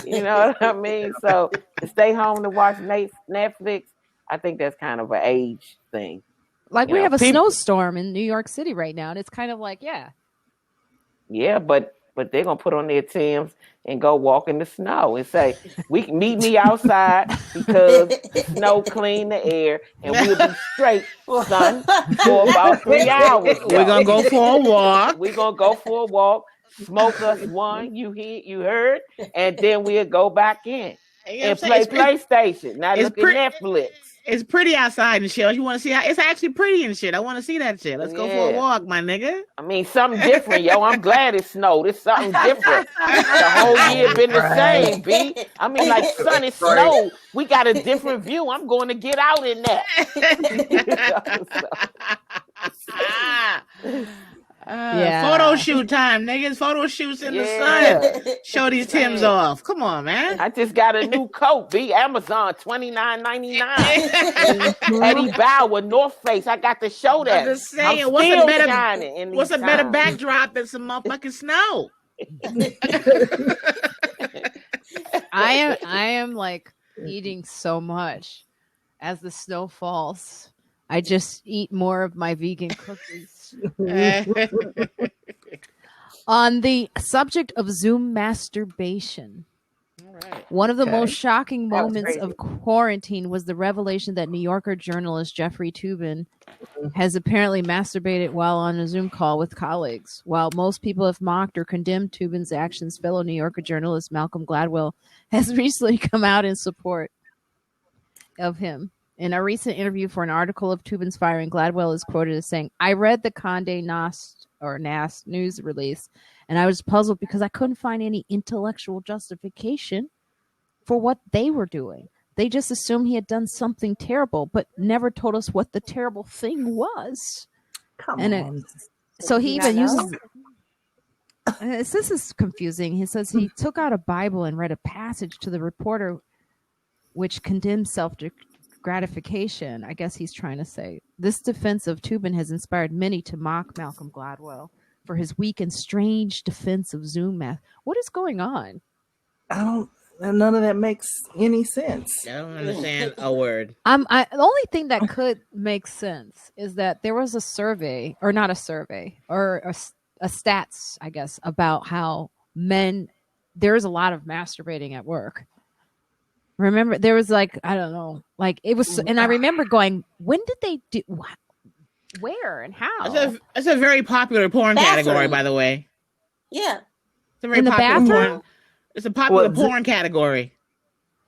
You know what I mean? So to stay home to watch Netflix, I think that's kind of an age thing. Like, You we know, have a people- snowstorm in New York City right now, and it's kind of like, Yeah, but they're gonna put on their Timbs and go walk in the snow and say, "We can meet me outside because the snow clean the air, and we'll be straight, son, for about 3 hours." We're gonna go for a walk. We're gonna go for a walk, smoke us one. You heard, and then we'll go back in You know and what I'm play saying? PlayStation. Now it's look pre- at Netflix. It's pretty outside and shit. You want to see how it's actually pretty and shit. I want to see that shit. Let's go for a Yeah. walk, my nigga. I mean, something different, yo. I'm glad it snowed. It's something different. The whole year been the same, B. I mean, like, sun, it snowed. We got a different view. I'm going to get out in that. Photo shoot time, niggas. Photo shoots in the sun. Show these Timbs off. Come on, man. I just got a new coat. Amazon $29.99. Eddie Bauer, North Face. I got to show that. I'm just saying, I'm what's a better times. backdrop than some motherfucking snow? I am like eating so much as the snow falls. I just eat more of my vegan cookies. On the subject of Zoom masturbation, one of the most shocking moments of quarantine was the revelation that New Yorker journalist Jeffrey Toobin has apparently masturbated while on a Zoom call with colleagues. While most people have mocked or condemned Toobin's actions, fellow New Yorker journalist Malcolm Gladwell has recently come out in support of him. In a recent interview for an article of Toobin's firing, Gladwell is quoted as saying, "I read the Condé Nast news release, and I was puzzled because I couldn't find any intellectual justification for what they were doing. They just assumed he had done something terrible, but never told us what the terrible thing was." Come on. So he even uses... This is confusing. He says he took out a Bible and read a passage to the reporter which condemns self-gratification. I guess he's trying to say this defense of Toobin has inspired many to mock Malcolm Gladwell for his weak and strange defense of Zoom math. What is going on? None of that makes any sense. I don't understand a word. The only thing that could make sense is that there was a survey, or not a survey, or a stats, I guess, about how there's a lot of masturbating at work. Remember, there was like, I don't know, like it was, and I remember going, when did they do, where and how? That's a very popular porn category, by the way. Yeah. It's a very in the popular bathroom? porn. It's a popular porn category.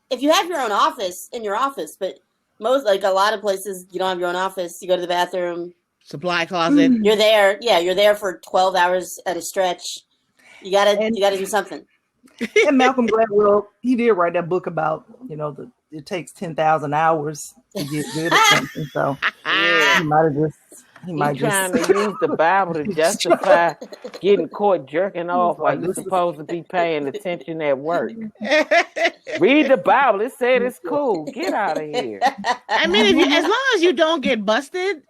If you have your own office, in your office, but most, like a lot of places, you don't have your own office. You go to the bathroom. Supply closet. You're there. Yeah, you're there for 12 hours at a stretch. You gotta do something. And Malcolm Gladwell, he did write that book about, it takes 10,000 hours to get good at something. So he might He's trying to use the Bible to justify getting caught jerking off while you're supposed to be paying attention at work. Read the Bible. It said it's cool. Get out of here. I mean, as long as you don't get busted,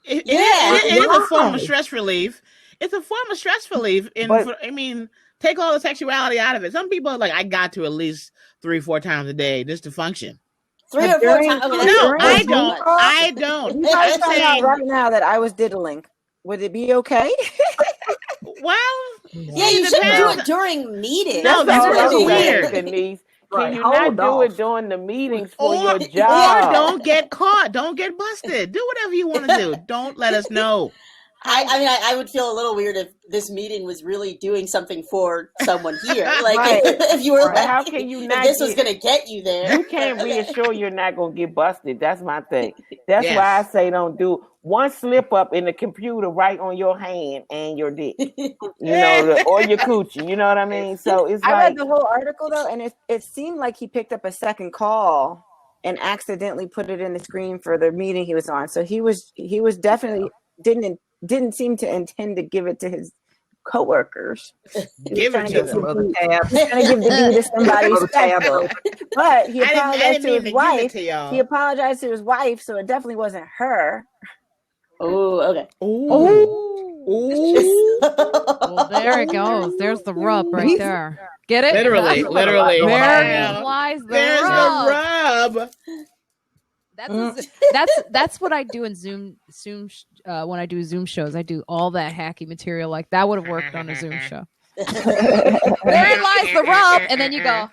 it is a form of stress relief. It's a form of stress relief. Take all the sexuality out of it. Some people are like, I got to at least 3-4 times a day just to function. 3 or 4 times. Okay, no, I don't. I'm saying right now that I was diddling. Would it be okay? Well, yeah, you shouldn't do it during meetings. No, that's really weird. Kenice. Can you not do it during the meetings for your job? Or don't get caught. Don't get busted. Do whatever you want to do. Don't let us know. I would feel a little weird if this meeting was really doing something for someone here. Like if you were like, how can you not? This was going to get you there. You can't reassure you're not going to get busted. That's my thing. That's why I say don't do one slip up in the computer right on your hand and your dick, or your coochie. You know what I mean? So it's. I read the whole article though, and it seemed like he picked up a second call and accidentally put it in the screen for the meeting he was on. So he was definitely didn't seem to intend to give it to his coworkers. Give it to some other tab. He's going to give the D to somebody special. But he apologized to his wife. He apologized to his wife, so it definitely wasn't her. Oh, okay. Ooh. Well, there it goes. There's the rub right there. Get it? Literally. There lies There's the rub. That's what I do in Zoom when I do Zoom shows. I do all that hacky material. Like that would have worked on a Zoom show. There lies the rub, and then you go.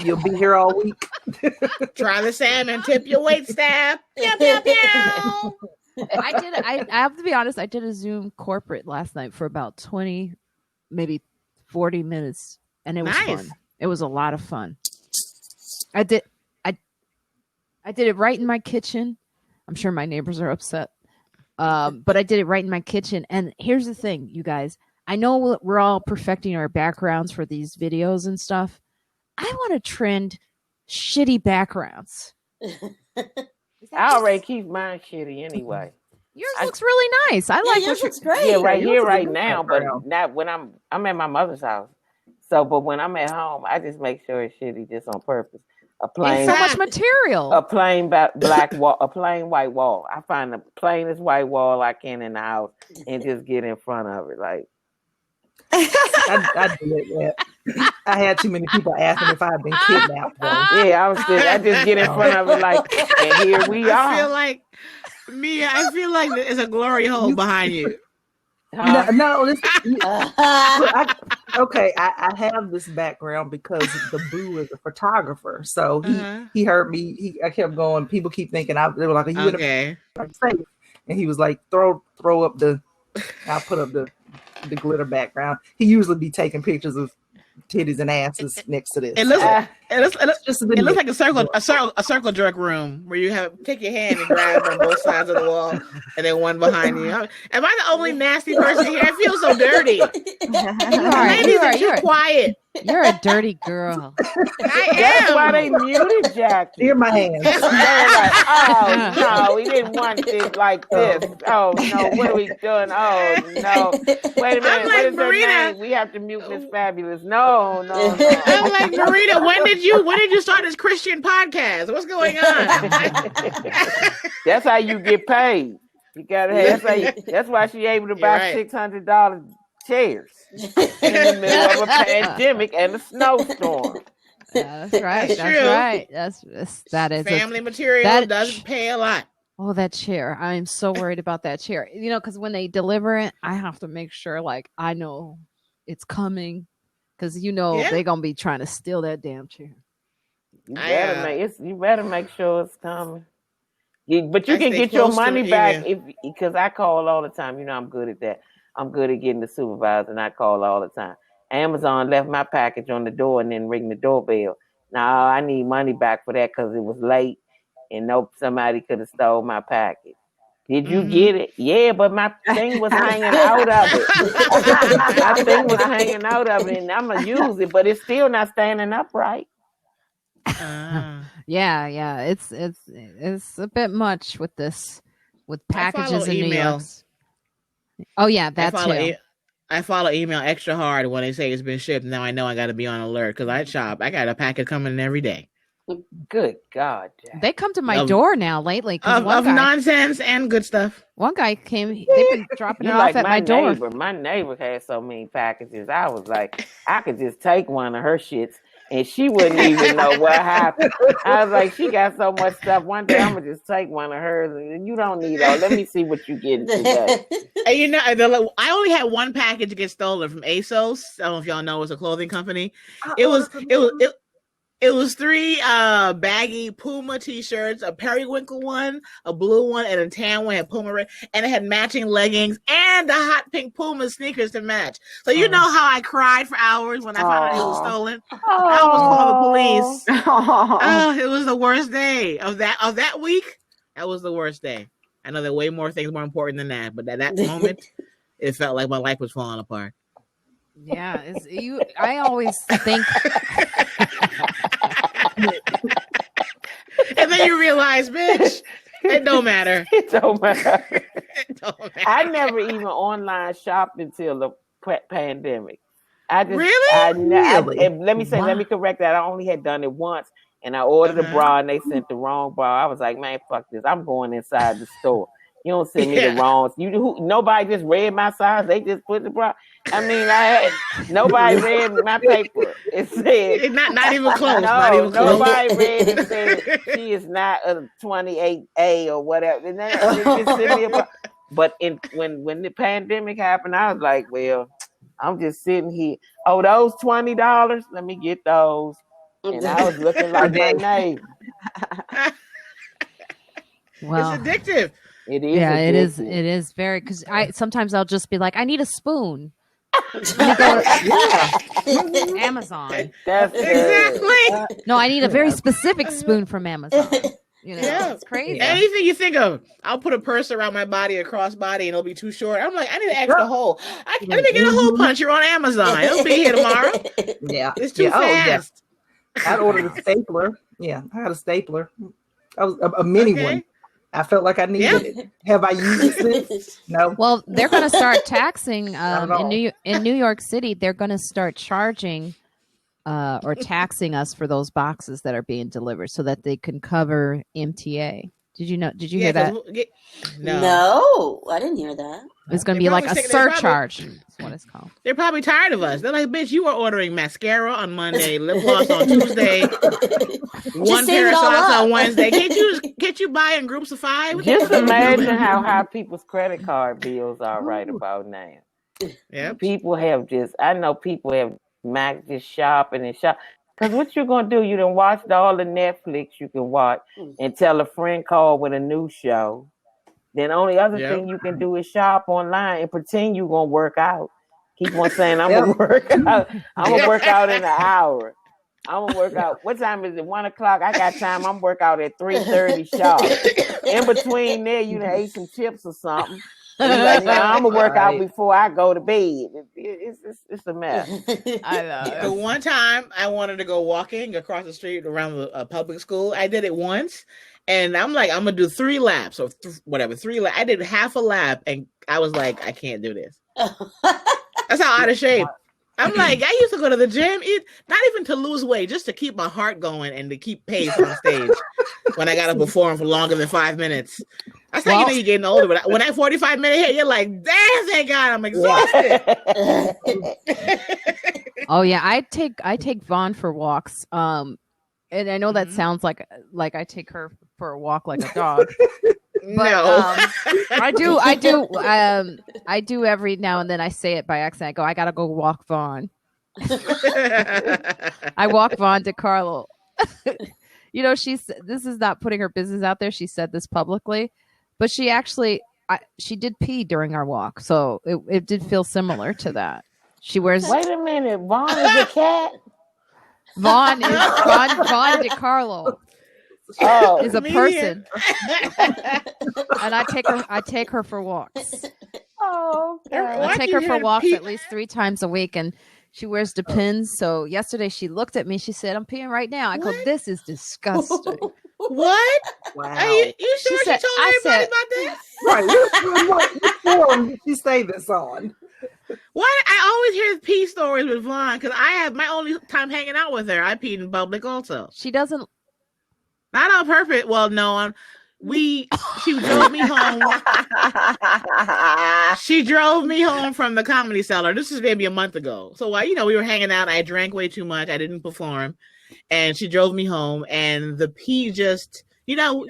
You'll be here all week. Try the salmon, tip your wait staff. Pew, pew, pew. I have to be honest. I did a Zoom corporate last night for about 20, maybe 40 minutes, and it was fun. It was a lot of fun. I did it right in my kitchen. I'm sure my neighbors are upset. But I did it right in my kitchen. And here's the thing, you guys. I know we're all perfecting our backgrounds for these videos and stuff. I want to trend shitty backgrounds. I already keep mine shitty anyway. Yours looks really nice. I like yours what looks great. Yeah, right Yours here, is a right good now, but background. not when I'm at my mother's house. So, but when I'm at home, I just make sure it's shitty just on purpose. A plain, It's so much material. a plain black wall, a plain white wall. I find the plainest white wall I can in the house and just get in front of it. Like, I did that. I had too many people asking if I had been kidnapped. Though. yeah, I just get in front of it like, and here we are. I feel like there's a glory hole behind you. No, I have this background because the boo is a photographer. So he heard me. I kept going. People keep thinking they were like, "Are you in a safe?" And he was like, "Throw up the." I'll put up the glitter background. He usually be taking pictures of titties and asses next to this. It looks like a circle jerk room where you take your hand and grab on both sides of the wall, and then one behind you. Am I the only nasty person here? I feel so dirty. Ladies, you're quiet. You're a dirty girl. I am. That's why they muted Jackie. Here, my hands. They're like, oh no, we didn't want it like this. Oh no, what are we doing? Oh no, wait a minute. What is her name? We have to mute Miss Fabulous. No. I'm like, Marina, when did you start this Christian podcast? What's going on? That's how you get paid. You gotta have. That's why she able to buy $600 chairs in the middle of a pandemic and a snowstorm. Yeah, that's right. That's That's true. right. That is family material doesn't pay a lot. Oh, that chair. I'm so worried about that chair. Because when they deliver it, I have to make sure I know it's coming. Because they're going to be trying to steal that damn chair. You better make sure it's coming. But you can get your money back because I call all the time. I'm good at that. I'm good at getting the supervisor, and I call all the time. Amazon left my package on the door and then ring the doorbell. Now I need money back for that because it was late and somebody could have stole my package. Did you get it? Yeah, but my thing was hanging out of it. My thing was hanging out of it, and I'm gonna use it, but it's still not standing upright. Yeah. It's a bit much with packages and emails. Oh yeah, that's too. I follow email extra hard when they say it's been shipped. Now I know I got to be on alert because I shop. I got a package coming in every day. Good God, Jack. They come to my door now lately. Of nonsense and good stuff. One guy came. They've been dropping it off at my door. My neighbor had so many packages. I was like, I could just take one of her shits. And she wouldn't even know what happened. I was like, she got so much stuff. One day I'm gonna just take one of hers, and you don't need all. Let me see what you get today. And I only had one package get stolen from ASOS. I don't know if y'all know it's a clothing company. It was 3 baggy Puma t-shirts, a periwinkle one, a blue one, and a tan one had Puma red, and it had matching leggings and the hot pink Puma sneakers to match. So you know how I cried for hours when I found out it was stolen. I almost called the police. Oh, it was the worst day of that week. That was the worst day. I know there are way more things more important than that, but at that moment, it felt like my life was falling apart. Yeah, I always think. And then you realize, bitch, it don't matter. It don't matter. I never even online shopped until the pandemic. Really? Let me correct that. I only had done it once, and I ordered a bra, and they sent the wrong bra. I was like, man, fuck this. I'm going inside the store. You don't send me the wrong. Nobody just read my size. They just put the bra. I mean, nobody read my paper. It said not even close. Nobody read it. Said she is not a 28A or whatever. And then they just sent me a bra. But when the pandemic happened, I was like, well, I'm just sitting here. Oh, those $20. Let me get those. And I was looking like my neighbor. Well, it's addictive. It is. Yeah, addictive. it is very, because sometimes I'll just be like, I need a spoon. Amazon. That's exactly. No, I need a very specific spoon from Amazon. It's crazy. Anything you think of, I'll put a purse around my body, a crossbody, and it'll be too short. I'm like, I need an extra hole. Let me get a hole puncher on Amazon. It'll be here tomorrow. Yeah, it's too fast. I ordered a stapler. Yeah, I had a stapler. I was a mini one. I felt like I needed it. Have I used this? No. Well, they're going to start taxing Not at all. in New York City. They're going to start charging or taxing us for those boxes that are being delivered, so that they can cover MTA. Did you know? Did you hear that? No, I didn't hear that. It's going to be like a surcharge. That's what it's called. They're probably tired of us. They're like, bitch, you were ordering mascara on Monday, lip gloss on Tuesday, one pair of socks on Wednesday. Can't you buy in groups of 5? Just imagine how high people's credit card bills are right about now. Yeah, people have I know people have just shopping and shop. Because what you're going to do, you done watched all the Netflix you can watch and tell a friend call with a new show. Then only other thing you can do is shop online and pretend you're going to work out. Keep on saying, I'm going to work out. I'm going to work out in an hour. I'm going to work out. What time is it? 1 o'clock? I got time. I'm work out at 3:30 sharp. In between there, you done ate some chips or something. Like, no, I'm going to work out before I go to bed. It's a mess. I know. The one time I wanted to go walking across the street around a public school, I did it once. And I'm like, I'm going to do 3 laps or whatever, 3 laps. I did half a lap and I was like, I can't do this. That's how out of shape. I'm like, I used to go to the gym, not even to lose weight, just to keep my heart going and to keep pace on stage when I got to perform for longer than 5 minutes. That's how you know you're getting older. But when that 45-minute hit, you're like, damn, thank God, I'm exhausted. Oh yeah, I take Vaughn for walks. And I know that sounds like I take her for a walk like a dog. But, no, I do every now and then. I say it by accident. I go, I gotta go walk Vaughn. I walk Vaughn to Carlo. You know, this is not putting her business out there. She said this publicly, but she actually she did pee during our walk, so it did feel similar to that. She wears. Wait a minute, Vaughn is a cat. Vaughn DeCarlo. Oh, is a person. And I take her for walks. Oh, okay. I take her for walks at least 3 times a week, and she wears Depends. So yesterday she looked at me. She said, "I'm peeing right now." I go, "This is disgusting." What? Wow. Are you sure she told everybody about that? Right. What form did she say this on? Why? I always hear pee stories with Vaughn because I have my only time hanging out with her. I peed in public also. She doesn't. Not on purpose. Well, no. She drove me home. She drove me home from the Comedy Cellar. This is maybe a month ago. So we were hanging out. I drank way too much. I didn't perform, and she drove me home. And the pee just, y'all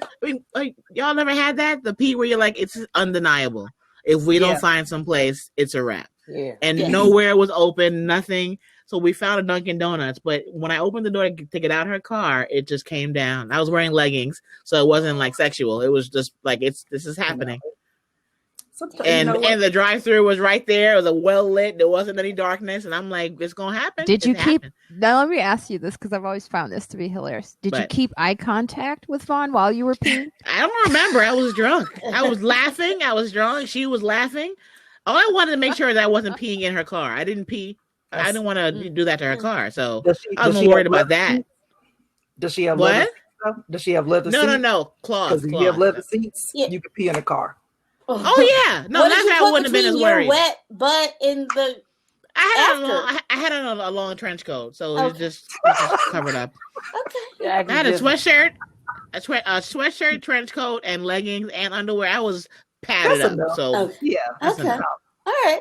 never had that? The pee where you're like, it's undeniable. If we don't find some place, it's a wrap. Yeah. And nowhere was open, nothing. So we found a Dunkin' Donuts, but when I opened the door to get out of her car, it just came down. I was wearing leggings, so it wasn't like sexual. It was just like this is happening. And the drive-thru was right there. It was well lit. There wasn't any darkness, and I'm like, it's gonna happen. Did you keep? Now let me ask you this because I've always found this to be hilarious. Did you keep eye contact with Vaughn while you were peeing? I don't remember. I was drunk. I was laughing. I was drunk. She was laughing. All I wanted to make sure that I wasn't peeing in her car. I didn't pee. I didn't want to do that to her car, so I was worried about that. Does she have what? Does she have leather seats? No. Cloth. Because if you have leather seats, you can pee in a car. Oh yeah, no, that's how I wouldn't have been as worried. Wet butt in the. I had on a long trench coat, so it was just covered up. Okay. I had a sweatshirt, a sweatshirt, trench coat, and leggings and underwear. I was padded up. Enough. So yeah, that's enough. All right.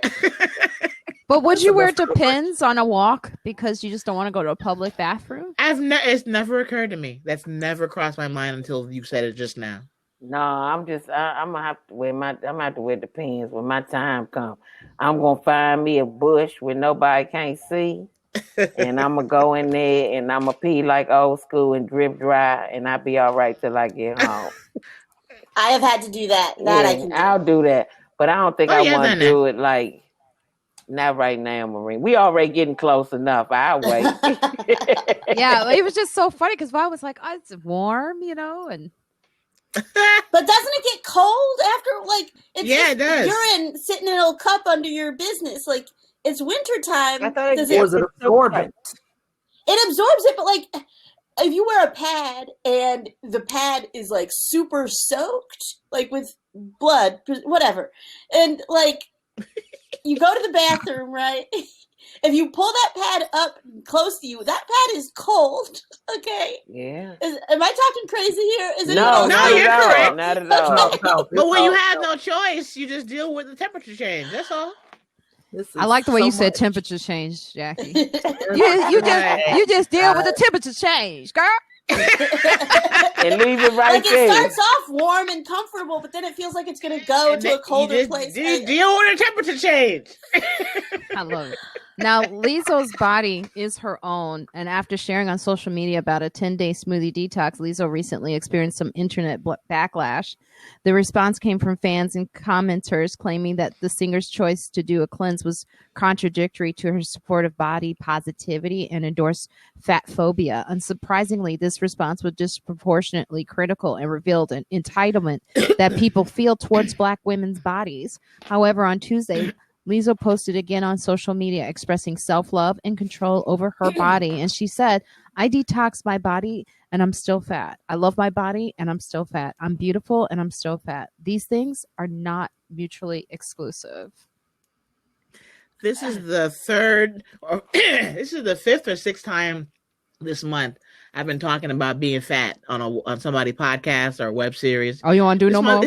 But would you wear Depends on a walk because you just don't want to go to a public bathroom? It's never occurred to me. That's never crossed my mind until you said it just now. No, I'm gonna have to wear Depends when my time comes. I'm gonna find me a bush where nobody can't see, and I'm gonna go in there and I'm gonna pee like old school and drip dry, and I'll be all right till I get home. I have had to do that. I can do. I'll do that, but I don't think I want to do it like. Not right now, Marina. We already getting close enough. I'll wait. Yeah, it was just so funny because I was like, "Oh, it's warm," and. But doesn't it get cold after? Like, it does. Urine sitting in a little cup under your business. Like, it's wintertime. I thought it was absorbent. It absorbs it, but like, if you wear a pad and the pad is like super soaked, like with blood, whatever, and like you go to the bathroom, right? If you pull that pad up close to you, that pad is cold. Okay. Yeah. Am I talking crazy here? Is it No, you're correct. Not at all. But when you have no choice, you just deal with the temperature change. That's all. I like the way you said temperature change, Jackie. you just deal with the temperature change, girl. And leave it right there. It starts off warm and comfortable, but then it feels like it's going to go to a colder place. Deal with the temperature change. I love it. Now, Lizzo's body is her own, and after sharing on social media about a 10-day smoothie detox, Lizzo recently experienced some internet backlash. The response came from fans and commenters claiming that the singer's choice to do a cleanse was contradictory to her support of body positivity and endorsed fat phobia. Unsurprisingly, this response was disproportionately critical and revealed an entitlement that people feel towards Black women's bodies. However, on Tuesday, Lizzo posted again on social media expressing self-love and control over her body. And she said, I detox my body and I'm still fat. I love my body and I'm still fat. I'm beautiful and I'm still fat. These things are not mutually exclusive. This is the fifth or sixth time this month I've been talking about being fat on somebody's podcast or web series. Oh, you want to do no more?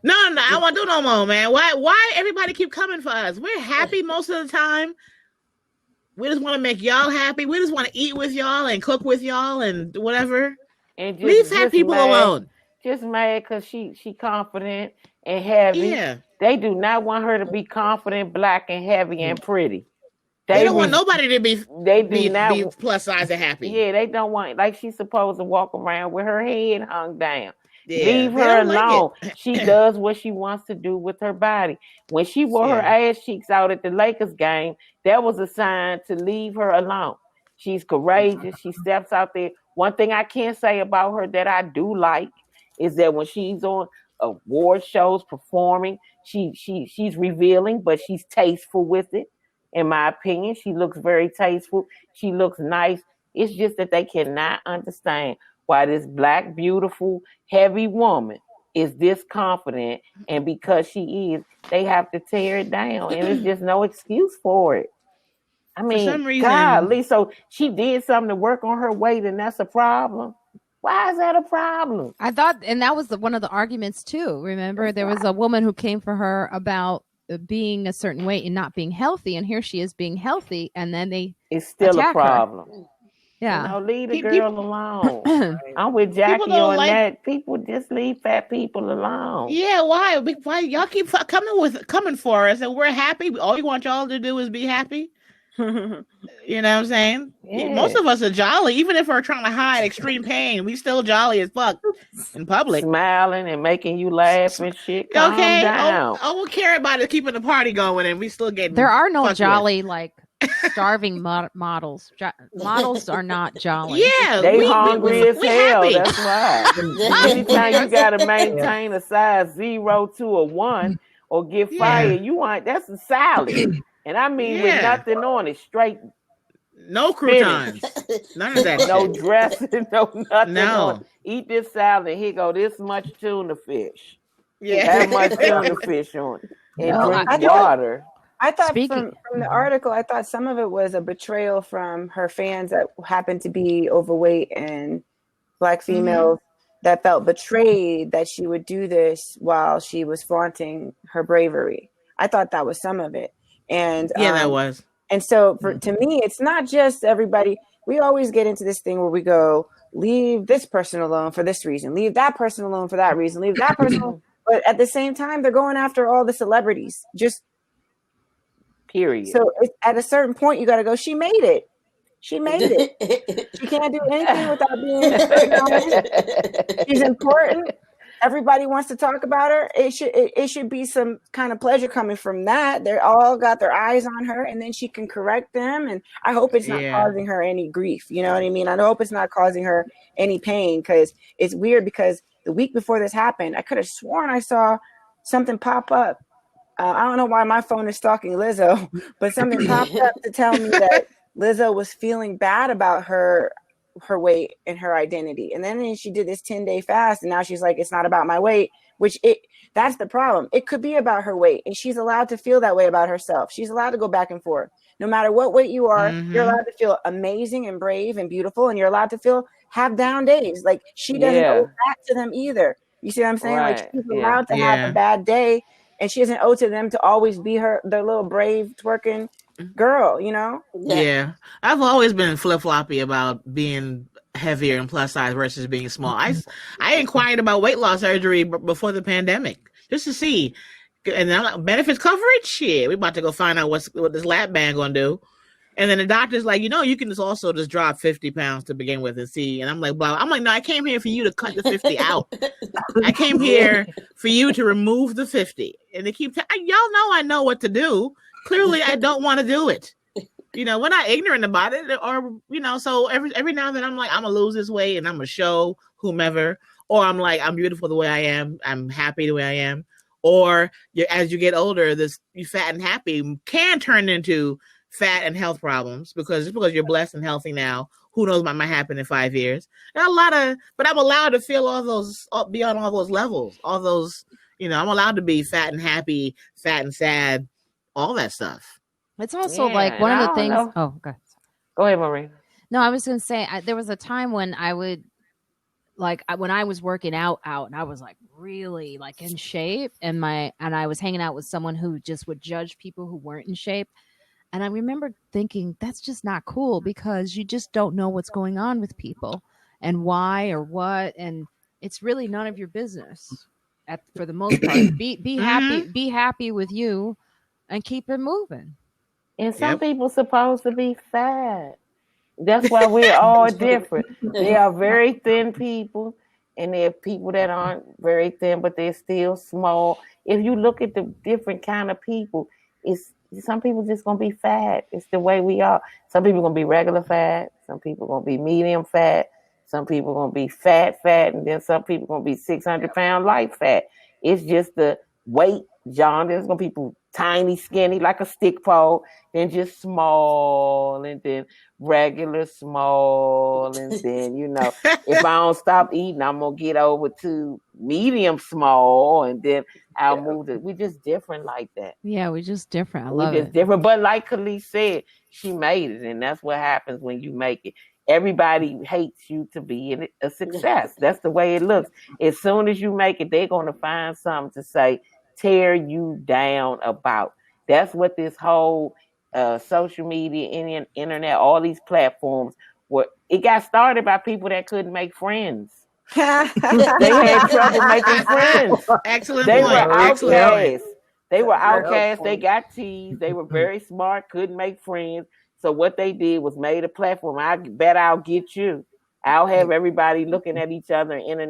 No, I want to do no more, man. Why everybody keep coming for us? We're happy most of the time. We just want to make y'all happy. We just want to eat with y'all and cook with y'all and whatever. And leave fat people alone. Just mad because she confident and heavy. Yeah. They do not want her to be confident, Black, and heavy and pretty. They don't want nobody to be plus size and happy. Yeah, they don't want, like, she's supposed to walk around with her head hung down. Yeah, leave her alone. Like she does what she wants to do with her body. When she wore her ass cheeks out at the Lakers game, that was a sign to leave her alone. She's courageous. She steps out there. One thing I can say about her that I do like is that when she's on award shows performing, she's revealing, but she's tasteful with it. In my opinion, she looks very tasteful. She looks nice. It's just that they cannot understand why this Black, beautiful, heavy woman is this confident. And because she is, they have to tear it down. And there's just no excuse for it. I mean, for some reason, golly, so she did something to work on her weight, and that's a problem. Why is that a problem? I thought, and that was one of the arguments too. Remember, there was a woman who came for her about being a certain weight and not being healthy, and here she is being healthy, and then it's still a problem. Her. Yeah, leave the girl alone. I'm with Jackie on that. People just leave fat people alone. Yeah, why y'all keep coming for us, and we're happy? All we want y'all to do is be happy. You know what I'm saying? Yeah. Most of us are jolly, even if we're trying to hide extreme pain. We still jolly as fuck in public, smiling and making you laugh and shit. Calm down. All we care about is keeping the party going, and we still get. There are no jolly like starving models. Models are not jolly. Yeah, they hungry as hell. Happy. That's why. Anytime you got to maintain a size 0 to a 1 or get fired, that's a salad. And I mean with nothing on it, straight. No croutons. None of that. No dressing, no nothing on it. Eat this salad and here go this much tuna fish. Yeah. That much tuna fish on it. And drink water. I thought from the article, I thought some of it was a betrayal from her fans that happened to be overweight and Black females that felt betrayed that she would do this while she was flaunting her bravery. I thought that was some of it. And that was. And so to me, it's not just everybody. We always get into this thing where we go, leave this person alone for this reason, leave that person alone for that reason, leave that person alone. But at the same time, they're going after all the celebrities. Just period. So at a certain point, you got to go, she made it. She made it. She can't do anything without being. She's important. Everybody wants to talk about her. It should be some kind of pleasure coming from that. They're all got their eyes on her, and then she can correct them. And I hope it's not causing her any grief. You know what I mean? I hope it's not causing her any pain, because it's weird, because the week before this happened, I could have sworn I saw something pop up. I don't know why my phone is stalking Lizzo, but something popped up to tell me that Lizzo was feeling bad about her her weight and her identity. And then she did this 10-day fast, and now she's like, it's not about my weight, that's the problem. It could be about her weight, and she's allowed to feel that way about herself. She's allowed to go back and forth. No matter what weight you are, you're allowed to feel amazing and brave and beautiful, and you're allowed to have down days. Like, she doesn't owe that to them either. You see what I'm saying? Right. Like, she's allowed to have a bad day, and she doesn't owe to them to always be their little brave twerking girl, you know? Yeah. I've always been flip-floppy about being heavier and plus size versus being small. I inquired about weight loss surgery before the pandemic just to see. And then I'm like, benefits coverage? Shit, we about to go find out what this lap band gonna do. And then the doctor's like, you can just drop 50 pounds to begin with and see. And I'm like, blah. I'm like, no, I came here for you to cut the 50 out. I came here for you to remove the 50. And they keep y'all know I know what to do. Clearly, I don't want to do it. We're not ignorant about it, or so every now and then I'm like, I'm gonna lose this weight and I'm gonna show whomever, or I'm like, I'm beautiful the way I am, I'm happy the way I am, or as you get older, you fat and happy can turn into fat and health problems because you're blessed and healthy now, who knows what might happen in 5 years. There are but I'm allowed to feel all those beyond all those levels, all those, I'm allowed to be fat and happy, fat and sad, all that stuff. It's also like one of the things. Oh, okay. Go ahead, Marina. No, I was going to say there was a time when I would when I was working out, and I was like really like in shape, and I was hanging out with someone who just would judge people who weren't in shape. And I remember thinking that's just not cool because you just don't know what's going on with people and why or what, and it's really none of your business. For the most part, be happy with you, and keep it moving. And some people supposed to be fat. That's why we're all different. There are very thin people, and there are people that aren't very thin, but they're still small. If you look at the different kind of people, some people just gonna be fat. It's the way we are. Some people gonna be regular fat. Some people gonna be medium fat. Some people gonna be fat, and then some people gonna be 600-pound light fat. It's just the weight, John. There's gonna be people tiny, skinny, like a stick pole, then just small, and then regular small, and then if I don't stop eating, I'm gonna get over to medium small, and then I'll move to. We're just different like that. Yeah, we're just different. I love it. We're just different, but like Calise said, she made it, and that's what happens when you make it. Everybody hates you to be a success. That's the way it looks. As soon as you make it, they're gonna find something to say, tear you down about. That's what this whole social media, internet, all these platforms, it got started by people that couldn't make friends. They had trouble making friends. Excellent They point. were outcasts. They were outcasts. They got teased. They were very smart, couldn't make friends. So what they did was made a platform. I bet I'll get you. I'll have everybody looking at each other and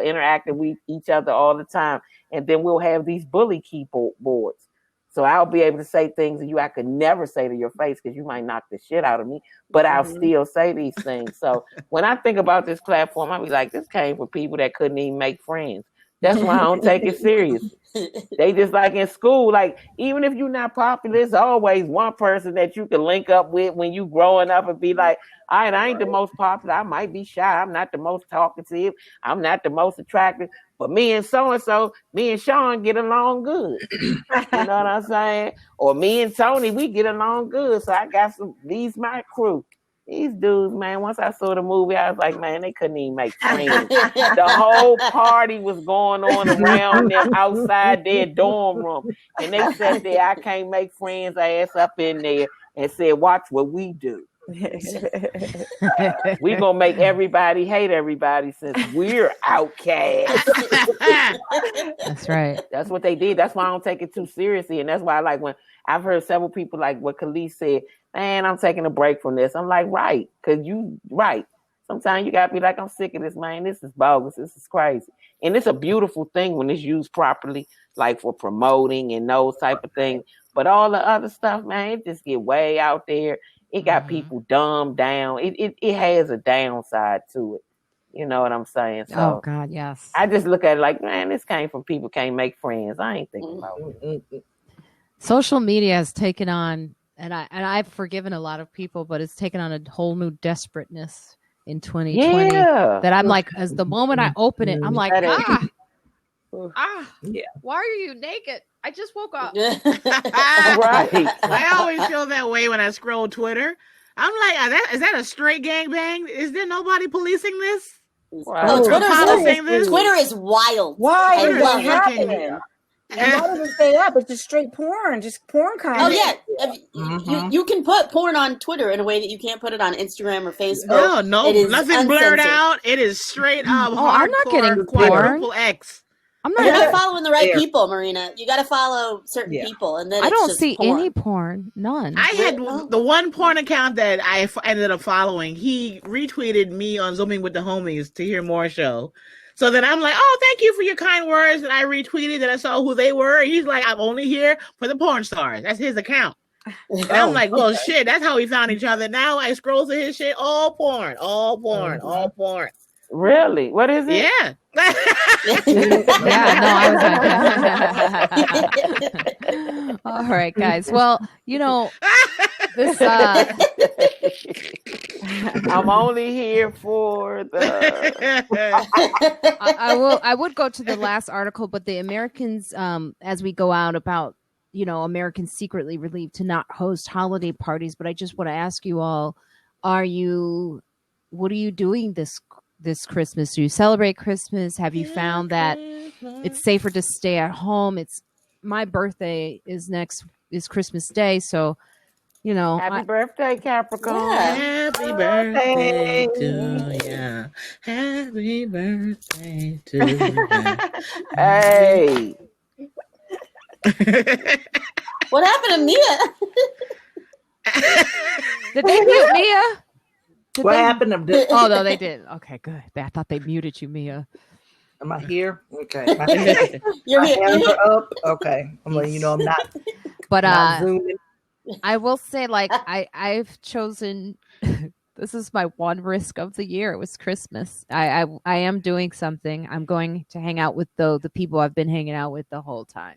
interacting with each other all the time. And then we'll have these bully keyboards. So I'll be able to say things that I could never say to your face because you might knock the shit out of me, but I'll still say these things. So when I think about this platform, I'll be like, this came from people that couldn't even make friends. That's why I don't take it serious. They just like in school, like even if you're not popular, there's always one person that you can link up with when you growing up and be like, all right, I ain't the most popular. I might be shy. I'm not the most talkative. I'm not the most attractive. But me and so-and-so, me and Sean get along good. You know what I'm saying? Or me and Tony, we get along good. So I got these my crew. These dudes, man, once I saw the movie, I was like, man, they couldn't even make friends. The whole party was going on around them outside their dorm room. And they sat there, I can't make friends, ass up in there, and said, watch what we do. We gonna make everybody hate everybody since we're outcasts. That's right. That's what they did. That's why I don't take it too seriously. And that's why I like when I've heard several people like what Calise said, man, I'm taking a break from this. I'm like, right, because you right. Sometimes you gotta be like, I'm sick of this, man. This is bogus. This is crazy. And it's a beautiful thing when it's used properly, like for promoting and those type of things. But all the other stuff, man, it just get way out there. It got people dumbed down. It has a downside to it. You know what I'm saying? So, oh God, yes. I just look at it like, man, this came from people can't make friends. I ain't thinking about it. Social media has taken on, and I've forgiven a lot of people, but it's taken on a whole new desperateness in 2020 that I'm like, as the moment I open it, I'm like, Yeah. why are you naked? I just woke up. Right. I always feel that way when I scroll Twitter. I'm like, is that a straight gangbang? Is there nobody policing this? Wow. Twitter is wild. Why I is love that happening? And why does it stay up? It's just straight porn, just porn content. Oh yeah, you can put porn on Twitter in a way that you can't put it on Instagram or Facebook. No, nothing blurred out. It is straight up. I'm not getting quadruple X. I'm You're not following the right people, Marina. You got to follow certain people, and then I it's don't just see porn. any porn. None. I had the one porn account that I ended up following. He retweeted me on Zooming with the Homies to hear more show. So then I'm like, oh, thank you for your kind words. And I retweeted that I saw who they were. And he's like, I'm only here for the porn stars. That's his account. And I'm like, well, shit, that's how we found each other. Now I scroll through his shit, all porn. Really? What is it? Yeah. I was like, all right, guys. Well, this. I'm only here for the. I would go to the last article, but the Americans, as we go out about, Americans secretly relieved to not host holiday parties. But I just want to ask you all, what are you doing this Christmas? Do you celebrate Christmas? Have you found that it's safer to stay at home? My birthday is Christmas Day, so Happy birthday, Capricorn! Happy birthday to you! Happy birthday to you! Hey, what happened to Mia? Did they mute Mia? What happened to them? Oh no, they did. Okay, good. I thought they muted you, Mia. Am I here? Okay. You're My here. hands are up. Okay. I'm letting you know I'm not. But not zooming. I will say, I've chosen. This is my one risk of the year. It was Christmas. I am doing something. I'm going to hang out with the people I've been hanging out with the whole time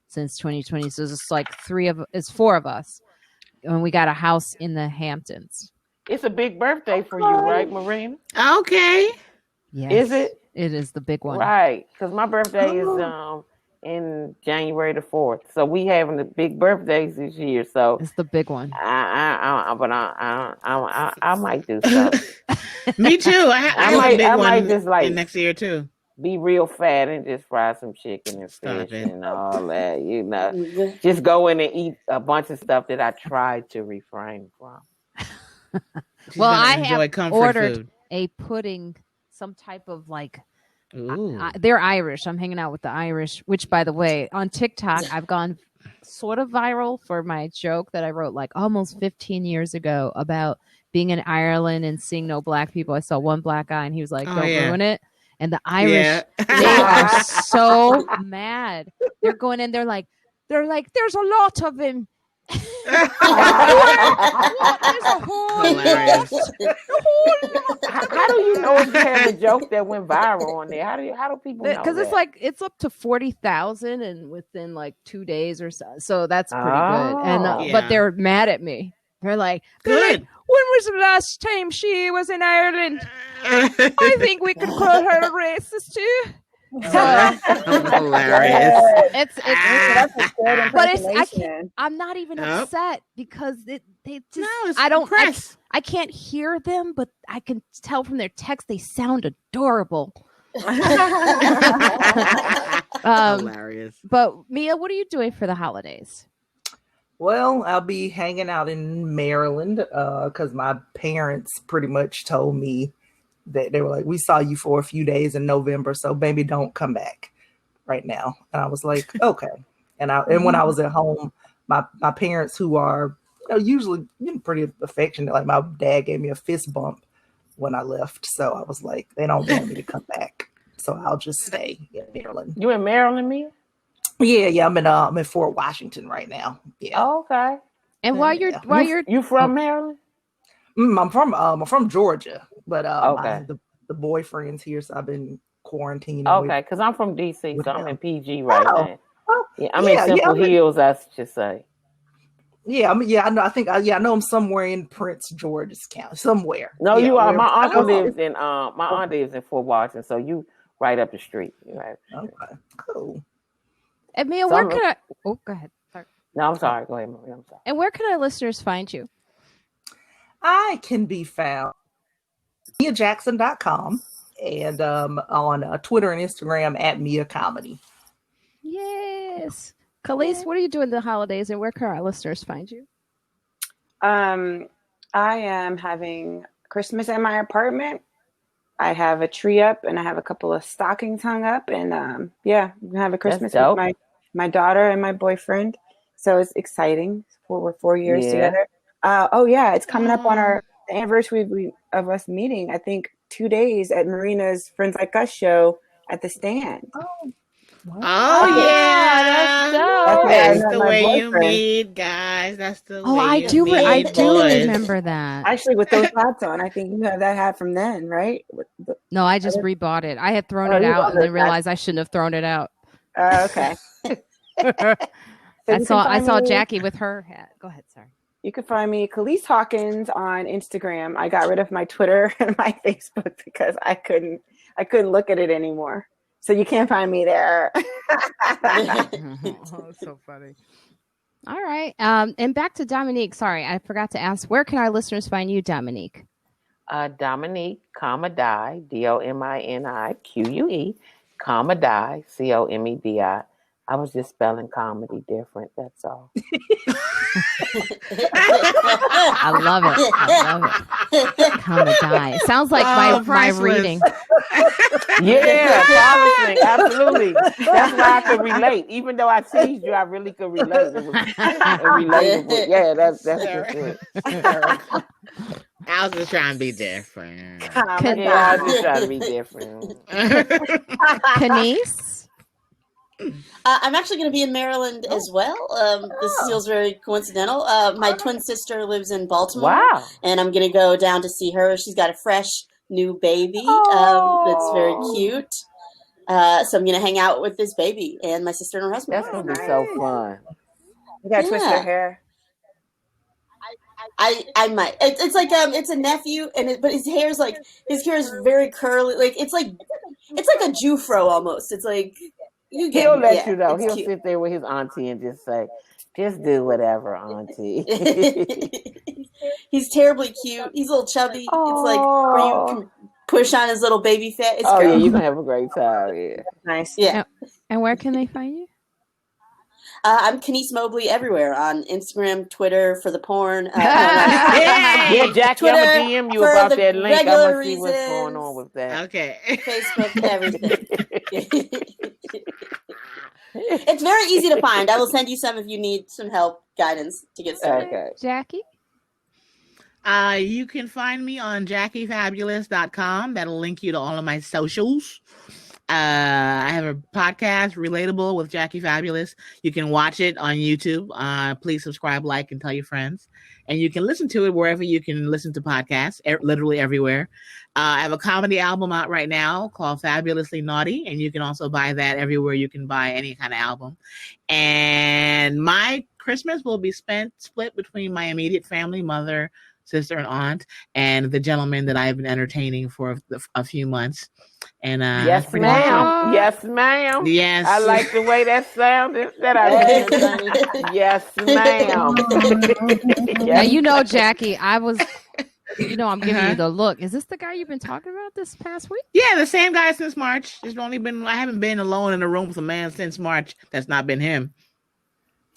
since 2020. So it's it's 4 of us, and we got a house in the Hamptons. it's a big birthday for you, right, Marina? Okay. Yes, Is it? It is the big one, Right, because my birthday is in January the 4th, so we having the big birthdays this year. So It's the big one. I might do something. Me too. I might- have a big I one might just, in next year too. Be real fat and just fry some chicken and Stop fish it. and all that. Just go in and eat a bunch of stuff that I tried to refrain from. She's Well, gonna I enjoy have comfort ordered food. a pudding, some type of Ooh. they're Irish. I'm hanging out with the Irish, which, by the way, on TikTok, I've gone sort of viral for my joke that I wrote almost 15 years ago about being in Ireland and seeing no black people. I saw one black guy and he was like, don't ruin it. And the Irish, they are so mad. They're going in, they're like, there's a lot of him. Hilarious. How do you know if you have a joke that went viral on there? How do people know? Because it's up to 40,000 and within 2 days or so that's pretty good. And but they're mad at me. They're like, Good. when was the last time she was in Ireland? I think we could call her a racist too. Hilarious. It's I'm not even upset because they just I can't hear them, but I can tell from their text they sound adorable. Hilarious. But Mia, what are you doing for the holidays? Well, I'll be hanging out in Maryland because my parents pretty much told me that they were like, we saw you for a few days in November, so baby, don't come back right now. And I was like, okay. And when I was at home, my parents, who are usually pretty affectionate, like my dad gave me a fist bump when I left, so I was like, they don't want me to come back, so I'll just stay in Maryland. You in Maryland, Mia? Yeah, I'm in Fort Washington right now. Yeah. Oh, okay. And while you're you from Maryland? I'm from Georgia, but okay. The boyfriend's here, so I've been quarantining. Okay, because I'm from DC, so I'm in PG right now. Yeah, I'm in Simple Hills, I should say. Yeah, I mean, yeah, I know. I think, I know I'm somewhere in Prince George's County, somewhere. No, yeah, you are. wherever. My uncle lives in. My aunt lives in Fort Washington, so you right up the street. Right. Okay, cool. And Mia, where could I? Oh, go ahead. Sorry. No, I'm sorry. Go ahead, Maria. I'm sorry. And where can our listeners find you? I can be found MiaJackson.com and on Twitter and Instagram at Mia Comedy. Yes. Calise, what are you doing the holidays and where can our listeners find you? I am having Christmas at my apartment. I have a tree up and I have a couple of stockings hung up, and yeah, I'm gonna have a Christmas with my daughter and my boyfriend. So it's exciting. We're 4 years together. Oh yeah, it's coming up on our anniversary of us meeting. I think 2 days at Marina's Friends Like Us show at the Stand. That's the way you meet, guys. That's the way I do remember that. Actually, with those hats on, I think you have that hat from then, right? No, I just rebought it. I had thrown it out and then realized I shouldn't have thrown it out. Okay. I saw Jackie with her hat. Go ahead, sorry. You can find me, Calise Hawkins, on Instagram. I got rid of my Twitter and my Facebook because I couldn't look at it anymore. So you can't find me there. So funny. All right. And back to Dominique. Sorry, I forgot to ask. Where can our listeners find you, Dominique? Dominique, die, DOMINIQUE, die, COMEDI. I was just spelling comedy different. That's all. I love it. Comedy. Sounds like my reading. Yeah, polishing. Absolutely. That's why I could relate. Even though I teased you, I really could relate. It was relatable. Yeah, that's just it. I was just trying to be different. I was just trying to be different. Kenice? I'm actually going to be in Maryland as well. This feels very coincidental. My twin sister lives in Baltimore. Wow. And I'm going to go down to see her. She's got a fresh new baby that's very cute. So I'm going to hang out with this baby and my sister and her husband. That's going to be so fun. You got to twist your hair. I might. It's like it's a nephew, but his hair is very curly. Like it's like a Jufro almost. It's like he'll let you know. He'll sit there with his auntie and just say, "Just do whatever, auntie." He's terribly cute. He's a little chubby. It's like where you can push on his little baby fat. It's yeah, you're gonna have a great time. Yeah, nice. Yeah. And where can they find you? I'm Kenice Mobley everywhere on Instagram, Twitter for the porn. Yeah, Jackie, Twitter I'm gonna DM you about that link. I'm gonna see reasons. what's going on with that. Okay. Facebook, everything. It's very easy to find. I will send you some if you need some help, guidance to get started. Okay. Jackie? You can find me on JackieFabulous.com. That'll link you to all of my socials. I have a podcast, Relatable with Jackie Fabulous. You can watch it on YouTube. Please subscribe, like, and tell your friends. And you can listen to it wherever you can listen to podcasts, literally everywhere. I have a comedy album out right now called Fabulously Naughty, and you can also buy that everywhere you can buy any kind of album. And my Christmas will be split between my immediate family, mother, sister, and aunt, and the gentleman that I've been entertaining for a few months. And yes, ma'am. Yes, ma'am. Yes. I like the way that sounded. Yes, ma'am. Now, you know, Jackie, I'm giving you the look. Is this the guy you've been talking about this past week? Yeah, the same guy since March. I haven't been alone in a room with a man since March. That's not been him.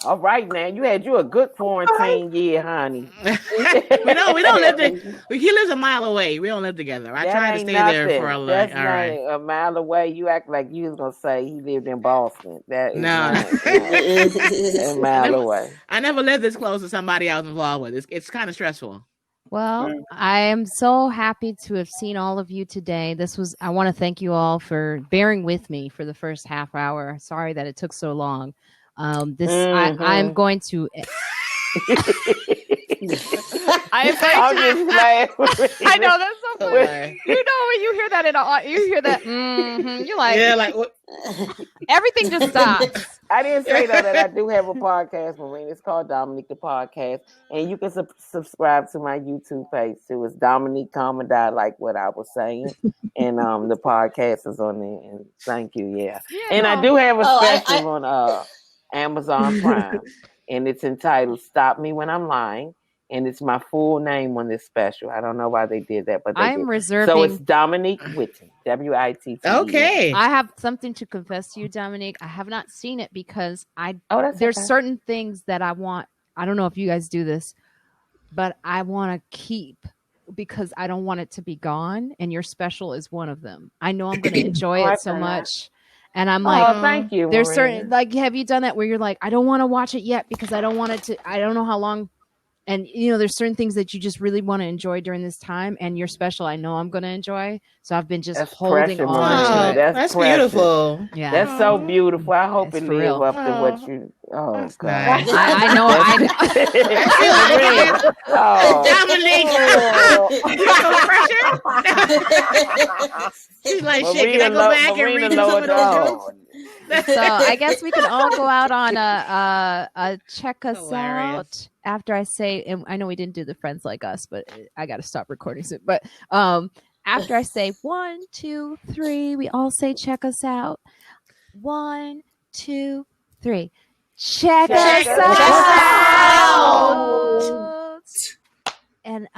All right, man. You had a good quarantine year, honey. we don't live there. He lives a mile away. We don't live together. I tried to stay there for a That's all right. A mile away. You act like you was gonna say he lived in Boston. That is a mile away. I never lived this close to somebody I was involved with. It's kind of stressful. Well, I am so happy to have seen all of you today. I want to thank you all for bearing with me for the first half hour. Sorry that it took so long. I'm going to. I know that's so funny. You know when you hear that you hear that. You're like, yeah, like Everything just stops. I didn't say though that I do have a podcast, Marina. It's called Dominique the Podcast, and you can subscribe to my YouTube page too. It's Dominique Commandant, like what I was saying, and the podcast is on there. And thank you, and I do have a special on Amazon Prime, and it's entitled "Stop Me When I'm Lying." And it's my full name on this special. I don't know why they did that, but I'm did. reserving. So it's Dominique Witten, Witten. Okay. I have something to confess to you, Dominique. I have not seen it because there's certain things that I want. I don't know if you guys do this, but I want to keep because I don't want it to be gone. And your special is one of them. I know I'm going to enjoy it so much. And I'm like, thank you. There's Marina. certain, have you done that where you're like, I don't want to watch it yet because I don't want it to, I don't know how long. And, there's certain things that you just really want to enjoy during this time. And your special, I know I'm going to enjoy. So I've been just holding on to it. That's beautiful. Yeah. That's so beautiful. I hope it lives up to what you... Oh, God. Nice. I know. Dominique. She's like, shit, can I go back and read some of those jokes? So I guess we can all go out on a check us out after I say, and I know we didn't do the Friends Like Us, but I got to stop recording soon. But after I say 1, 2, 3, we all say check us out. 1, 2, 3. Check us out. And